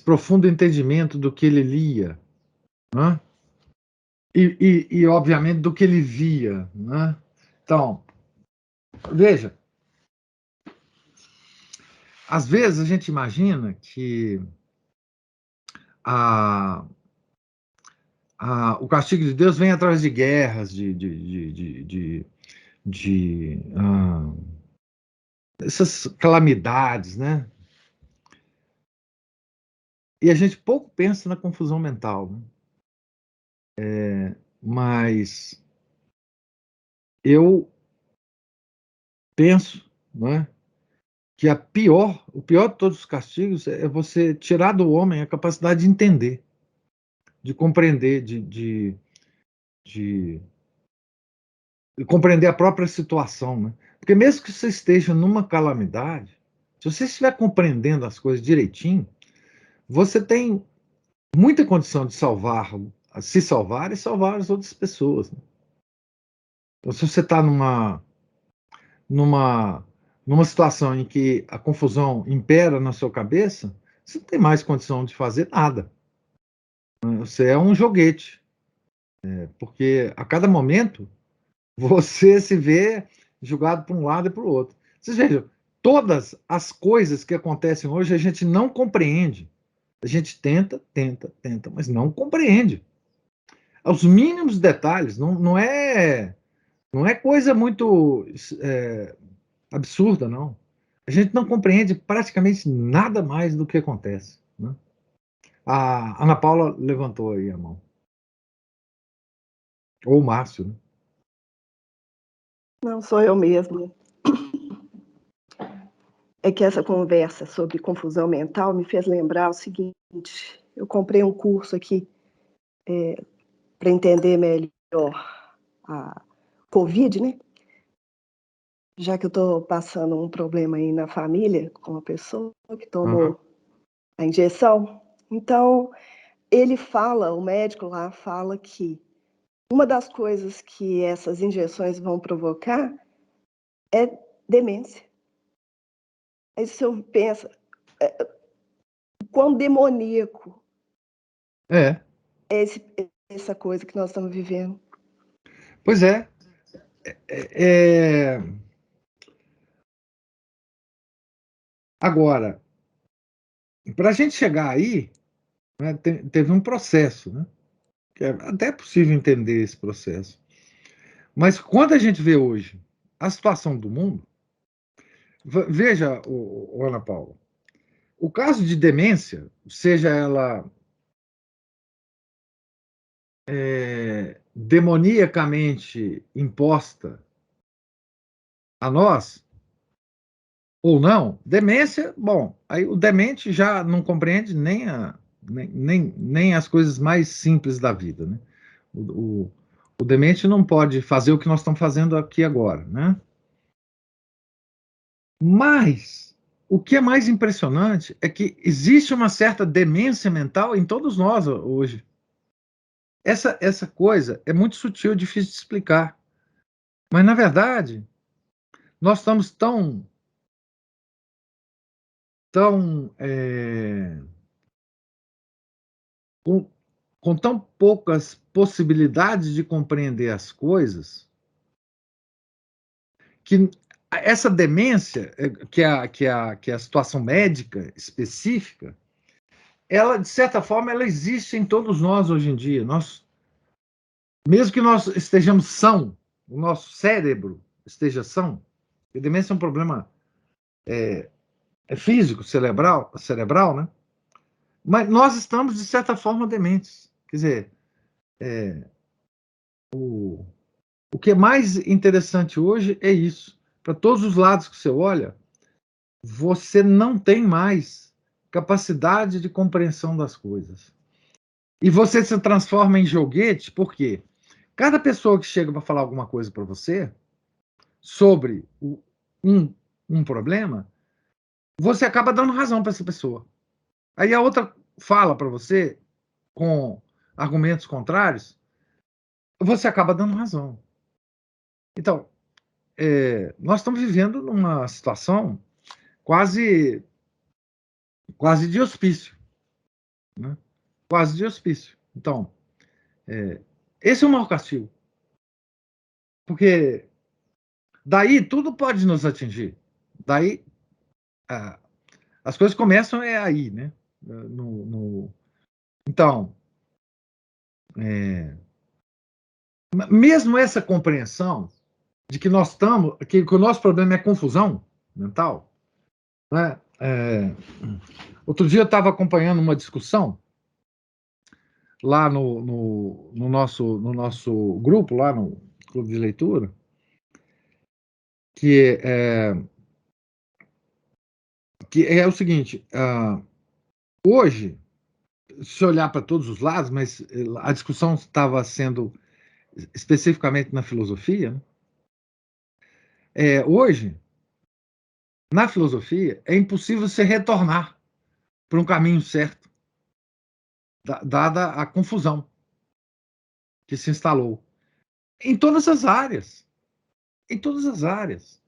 profundo entendimento do que ele lia, né? E, obviamente, do que ele via, né? Então, veja, às vezes a gente imagina que a, o castigo de Deus vem através de guerras, essas calamidades, né? E a gente pouco pensa na confusão mental, né? Mas eu penso, né, que o pior de todos os castigos é você tirar do homem a capacidade de entender, de compreender, de compreender a própria situação, né? Porque mesmo que você esteja numa calamidade, se você estiver compreendendo as coisas direitinho, você tem muita condição de se salvar e salvar as outras pessoas, né? Então, se você está numa, numa situação em que a confusão impera na sua cabeça, você não tem mais condição de fazer nada. Você é um joguete, porque a cada momento você se vê julgado para um lado e para o outro. Vocês vejam, todas as coisas que acontecem hoje a gente não compreende. A gente tenta, mas não compreende. Aos mínimos detalhes, não é coisa muito absurda, não. A gente não compreende praticamente nada mais do que acontece, né? A Ana Paula levantou aí a mão. Ou o Márcio, né? Não, sou eu mesmo. É que essa conversa sobre confusão mental me fez lembrar o seguinte: eu comprei um curso aqui para entender melhor a Covid, né? Já que eu estou passando um problema aí na família com uma pessoa que tomou a injeção. Então, o médico lá fala que uma das coisas que essas injeções vão provocar é demência. Aí se eu penso, quão demoníaco É. essa coisa que nós estamos vivendo. Pois é. Agora, para a gente chegar aí, né, teve um processo, né? Que é até possível entender esse processo. Mas quando a gente vê hoje a situação do mundo, veja, Ana Paula, o caso de demência, seja ela demoniacamente imposta a nós ou não, demência, bom, aí o demente já não compreende nem as coisas mais simples da vida, né? O demente não pode fazer o que nós estamos fazendo aqui agora, né? Mas o que é mais impressionante é que existe uma certa demência mental em todos nós hoje. Essa coisa é muito sutil, difícil de explicar. Mas, na verdade, nós estamos tão com tão poucas possibilidades de compreender as coisas que essa demência, que é a situação médica específica, ela, de certa forma, ela existe em todos nós hoje em dia. Mesmo que nós estejamos são, o nosso cérebro esteja são, a demência é um problema físico, cerebral, né? Mas nós estamos, de certa forma, dementes. Quer dizer, o que é mais interessante hoje é isso. Para todos os lados que você olha, você não tem mais capacidade de compreensão das coisas. E você se transforma em joguete, por quê? Cada pessoa que chega para falar alguma coisa para você sobre um problema, você acaba dando razão para essa pessoa. Aí a outra fala para você com argumentos contrários, você acaba dando razão. Então, nós estamos vivendo numa situação quase de hospício, né? Quase de hospício. Então, esse é o maior castigo, porque daí tudo pode nos atingir. Daí as coisas começam aí, né? Então, mesmo essa compreensão de que nós estamos, que o nosso problema é confusão mental, né? Outro dia eu estava acompanhando uma discussão lá no nosso grupo, lá no clube de leitura, que que é o seguinte, hoje, se olhar para todos os lados, mas a discussão estava sendo especificamente na filosofia, né? Hoje, na filosofia, é impossível você retornar para um caminho certo, dada a confusão que se instalou em todas as áreas, em todas as áreas.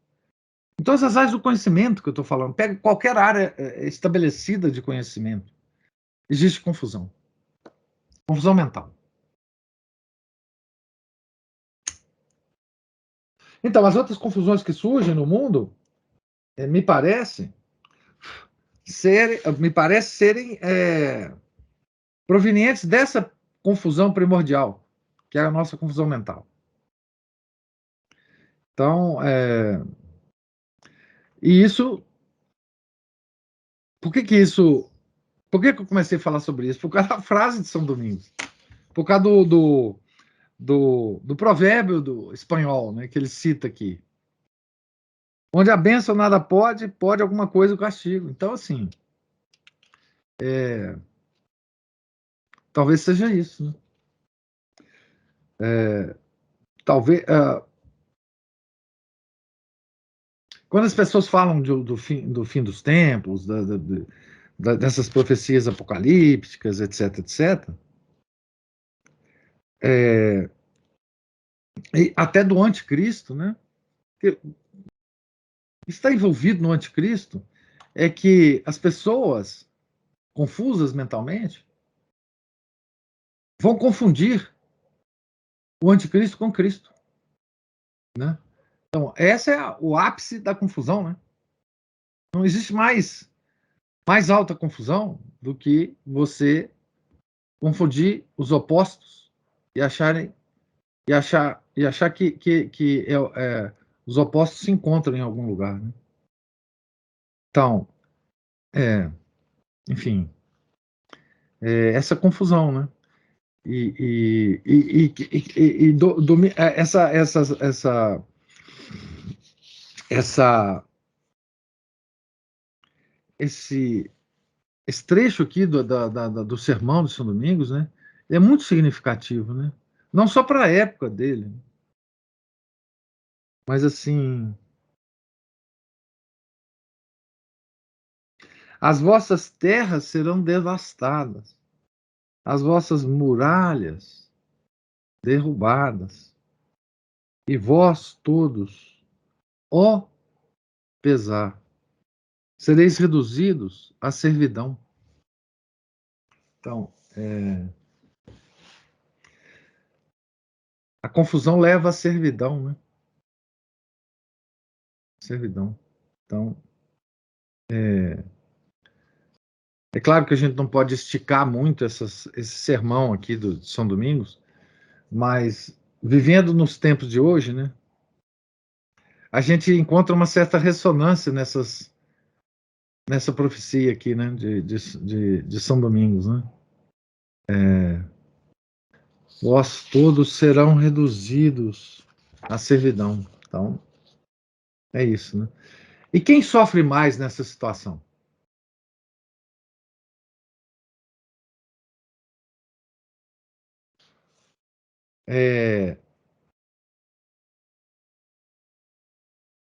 Em todas as áreas do conhecimento que eu estou falando. Pega qualquer área estabelecida de conhecimento. Existe confusão. Confusão mental. Então, as outras confusões que surgem no mundo, me parece serem provenientes dessa confusão primordial, que é a nossa confusão mental. Então, e isso... Por que eu comecei a falar sobre isso? Por causa da frase de São Domingos. Por causa do provérbio do espanhol, né, que ele cita aqui. Onde a bênção nada pode, pode alguma coisa o castigo. Então, assim, talvez seja isso, né? Talvez... quando as pessoas falam do fim dos tempos, dessas profecias apocalípticas, etc., etc., e até do anticristo, né? Que está envolvido no anticristo é que as pessoas confusas mentalmente vão confundir o anticristo com Cristo, né? Então, essa é o ápice da confusão, né? Não existe mais alta confusão do que você confundir os opostos e achar que os opostos se encontram em algum lugar, né? Então, enfim, essa confusão, né? Esse trecho aqui do sermão de São Domingos, né? É muito significativo, né? Não só para a época dele, mas assim, as vossas terras serão devastadas, as vossas muralhas derrubadas, e vós todos, ó pesar, sereis reduzidos à servidão. Então, a confusão leva à servidão, né? Servidão. Então, é claro que a gente não pode esticar muito esse sermão aqui de São Domingos, mas vivendo nos tempos de hoje, né? A gente encontra uma certa ressonância nessa profecia aqui, né? De São Domingos, né? Vós todos serão reduzidos à servidão. Então, é isso, né? E quem sofre mais nessa situação?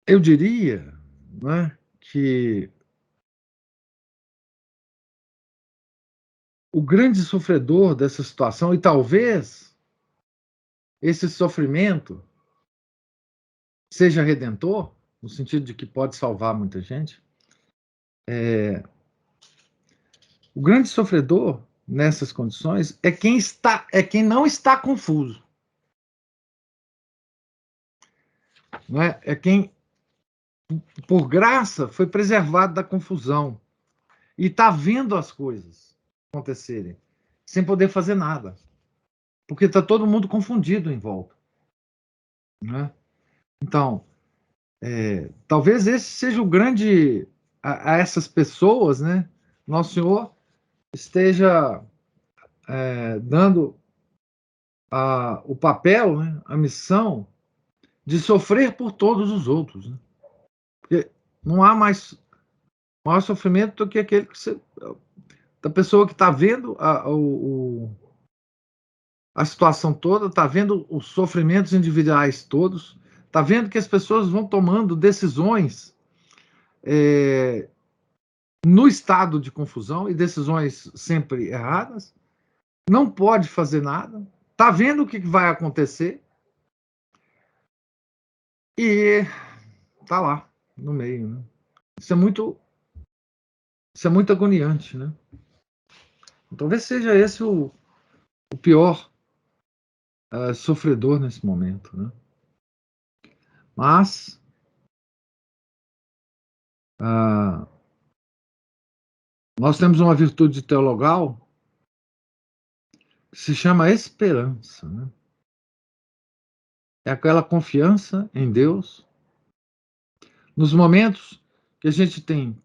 Eu diria, né, que o grande sofredor dessa situação, e talvez esse sofrimento seja redentor, no sentido de que pode salvar muita gente, o grande sofredor nessas condições é quem não está confuso. Não é? É quem, por graça, foi preservado da confusão e está vendo as coisas acontecerem sem poder fazer nada, porque está todo mundo confundido em volta, né? Então, talvez esse seja o grande a essas pessoas, né? Nosso Senhor esteja dando o papel, né? A missão de sofrer por todos os outros, né? Porque não há mais Maior sofrimento do que aquele da pessoa que está vendo a situação toda, está vendo os sofrimentos individuais todos, está vendo que as pessoas vão tomando decisões no estado de confusão e decisões sempre erradas, não pode fazer nada, está vendo o que vai acontecer e está lá no meio, né? Isso é muito agoniante, né? Talvez seja esse o pior sofredor nesse momento, né? Mas nós temos uma virtude teologal que se chama esperança, né? É aquela confiança em Deus nos momentos que a gente tem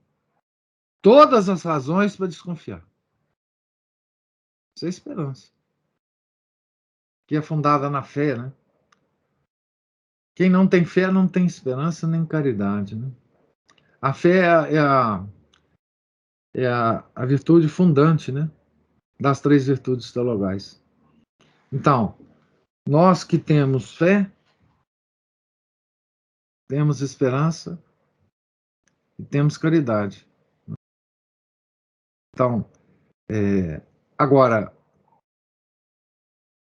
todas as razões para desconfiar. Isso é esperança, que é fundada na fé, né? Quem não tem fé não tem esperança nem caridade, né? A fé é a virtude fundante, né? Das três virtudes teologais. Então, nós que temos fé, temos esperança e temos caridade. Então, agora,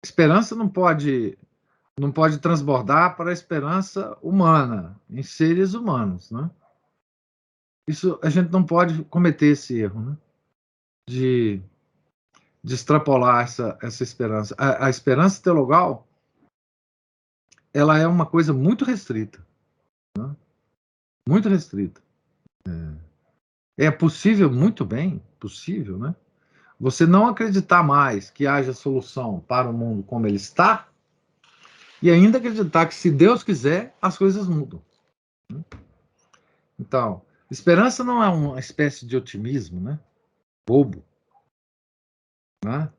esperança não pode transbordar para a esperança humana, em seres humanos, né? Isso, a gente não pode cometer esse erro, né? De extrapolar essa esperança. A esperança teologal, ela é uma coisa muito restrita, né? Muito restrita. É possível, muito bem, possível, né? Você não acreditar mais que haja solução para o mundo como ele está, e ainda acreditar que, se Deus quiser, as coisas mudam. Então, esperança não é uma espécie de otimismo, né? Bobo, né?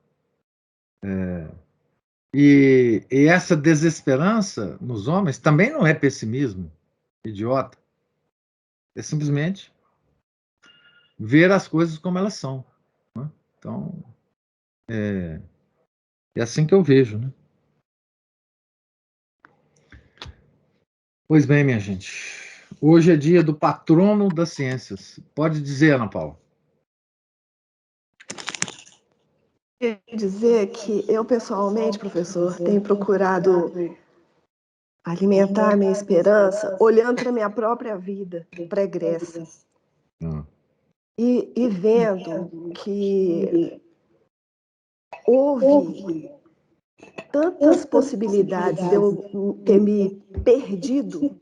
E essa desesperança nos homens também não é pessimismo idiota. É simplesmente ver as coisas como elas são, né? Então, é assim que eu vejo, né? Pois bem, minha gente. Hoje é dia do patrono das ciências. Pode dizer, Ana Paula. Quer dizer que eu, pessoalmente, professor, tenho procurado alimentar a minha esperança olhando para a minha própria vida pregressa e vendo que houve tantas possibilidades de eu ter me perdido,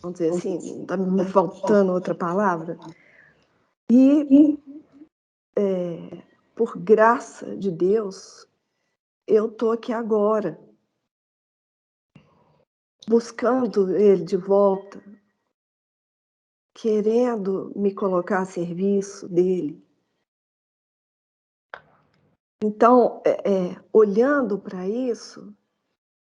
vamos dizer assim, não está me faltando outra palavra, e por graça de Deus, eu estou aqui agora, buscando Ele de volta, querendo me colocar a serviço dele. Então, olhando para isso,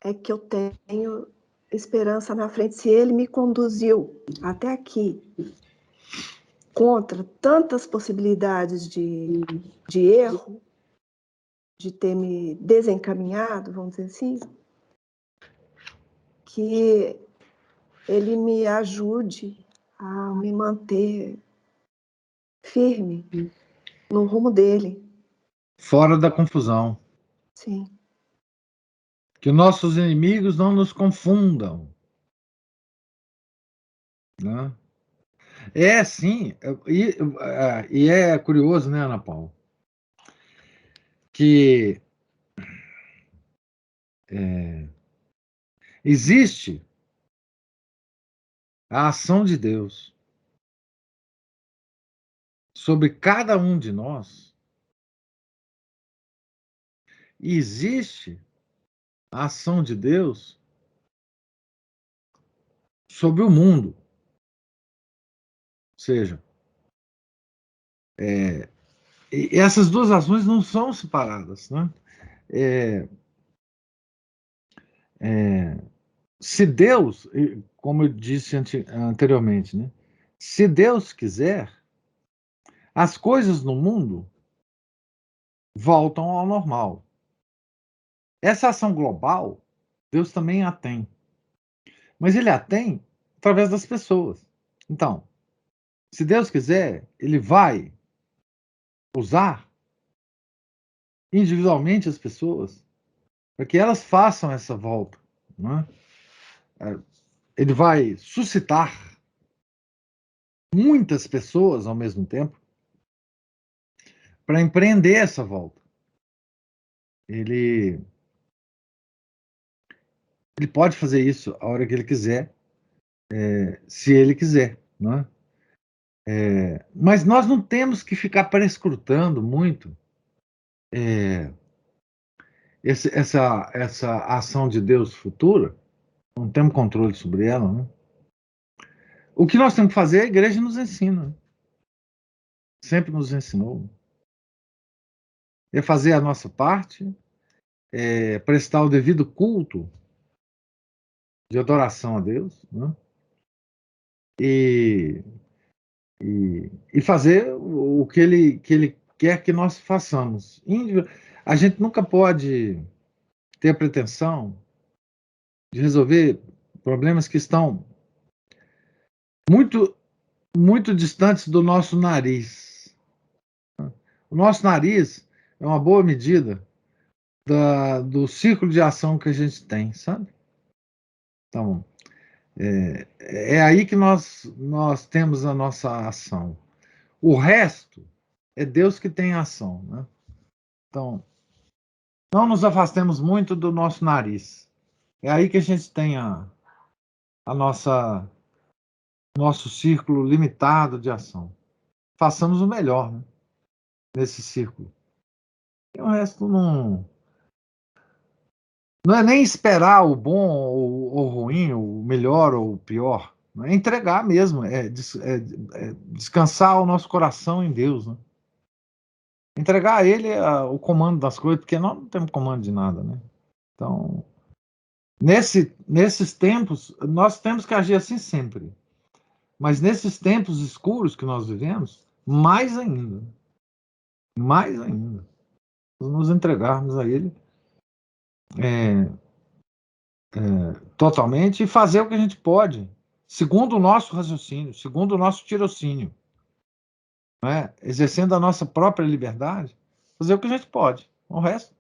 é que eu tenho esperança na frente. Se ele me conduziu até aqui, contra tantas possibilidades de erro, de ter me desencaminhado, vamos dizer assim, que ele me ajude a me manter firme no rumo dele. Fora da confusão. Sim. Que nossos inimigos não nos confundam, né? É, sim. E é curioso, né, Ana Paula? Que existe a ação de Deus sobre cada um de nós, e existe a ação de Deus sobre o mundo. Ou seja, e essas duas ações não são separadas, né? Se Deus, como eu disse anteriormente, né? Se Deus quiser, as coisas no mundo voltam ao normal. Essa ação global, Deus também a tem. Mas ele a tem através das pessoas. Então, se Deus quiser, ele vai usar individualmente as pessoas para que elas façam essa volta. Né? Ele vai suscitar muitas pessoas ao mesmo tempo para empreender essa volta. Ele pode fazer isso a hora que ele quiser, se ele quiser. Né? Mas nós não temos que ficar prescrutando muito essa ação de Deus futura. Não temos controle sobre ela. Né? O que nós temos que fazer, a igreja nos ensina. Sempre nos ensinou. É fazer a nossa parte, prestar o devido culto de adoração a Deus, né? E fazer o que ele quer que nós façamos. A gente nunca pode ter a pretensão de resolver problemas que estão muito, muito distantes do nosso nariz. O nosso nariz é uma boa medida do círculo de ação que a gente tem, sabe? Então, é aí que nós temos a nossa ação. O resto é Deus que tem ação, né? Então, não nos afastemos muito do nosso nariz. É aí que a gente tem a nosso círculo limitado de ação. Façamos o melhor, né, nesse círculo. E o resto não é nem esperar o bom ou ruim, o melhor ou o pior. É entregar mesmo, descansar o nosso coração em Deus, né? Entregar a Ele o comando das coisas, porque nós não temos comando de nada, né? Então, nesses tempos, nós temos que agir assim sempre. Mas nesses tempos escuros que nós vivemos, mais ainda. Mais ainda. Nos entregarmos a Ele totalmente e fazer o que a gente pode, segundo o nosso raciocínio, segundo o nosso tirocínio. Né? Exercendo a nossa própria liberdade, fazer o que a gente pode. O resto.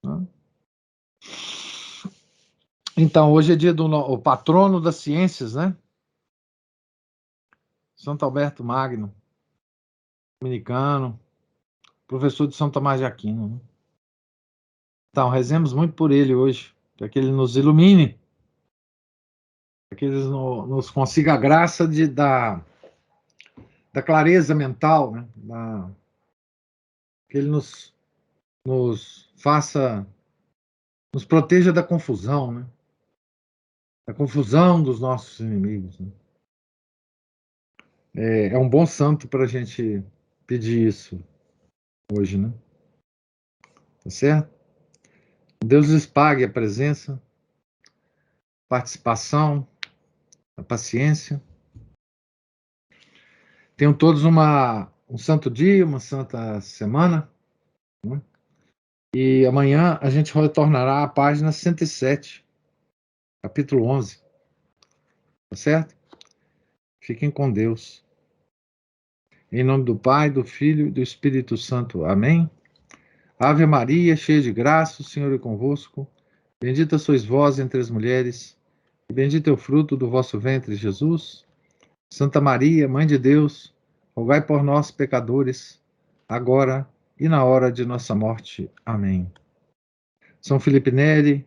Né? Então, hoje é dia do o patrono das ciências, né? Santo Alberto Magno, dominicano, professor de São Tomás de Aquino. Né? Então, rezemos muito por ele hoje, para que ele nos ilumine, para que ele nos consiga a graça da clareza mental, né? Que ele nos faça, nos proteja da confusão, né? Da confusão dos nossos inimigos. Né? É um bom santo para a gente pedir isso hoje, né? Tá certo? Deus lhes pague a presença, participação, a paciência. Tenham todos um santo dia, uma santa semana. Né? E amanhã a gente retornará à página 107, capítulo 11. Tá certo? Fiquem com Deus. Em nome do Pai, do Filho e do Espírito Santo. Amém. Ave Maria, cheia de graça, o Senhor é convosco. Bendita sois vós entre as mulheres, e bendito é o fruto do vosso ventre, Jesus. Santa Maria, Mãe de Deus, rogai por nós, pecadores, agora e na hora de nossa morte. Amém. São Felipe Neri,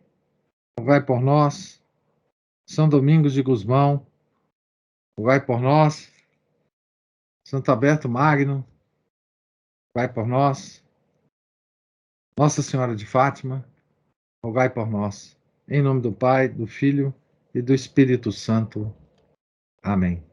rogai por nós. São Domingos de Gusmão, rogai por nós. Santo Alberto Magno, rogai por nós. Nossa Senhora de Fátima, rogai por nós. Em nome do Pai, do Filho e do Espírito Santo. Amém.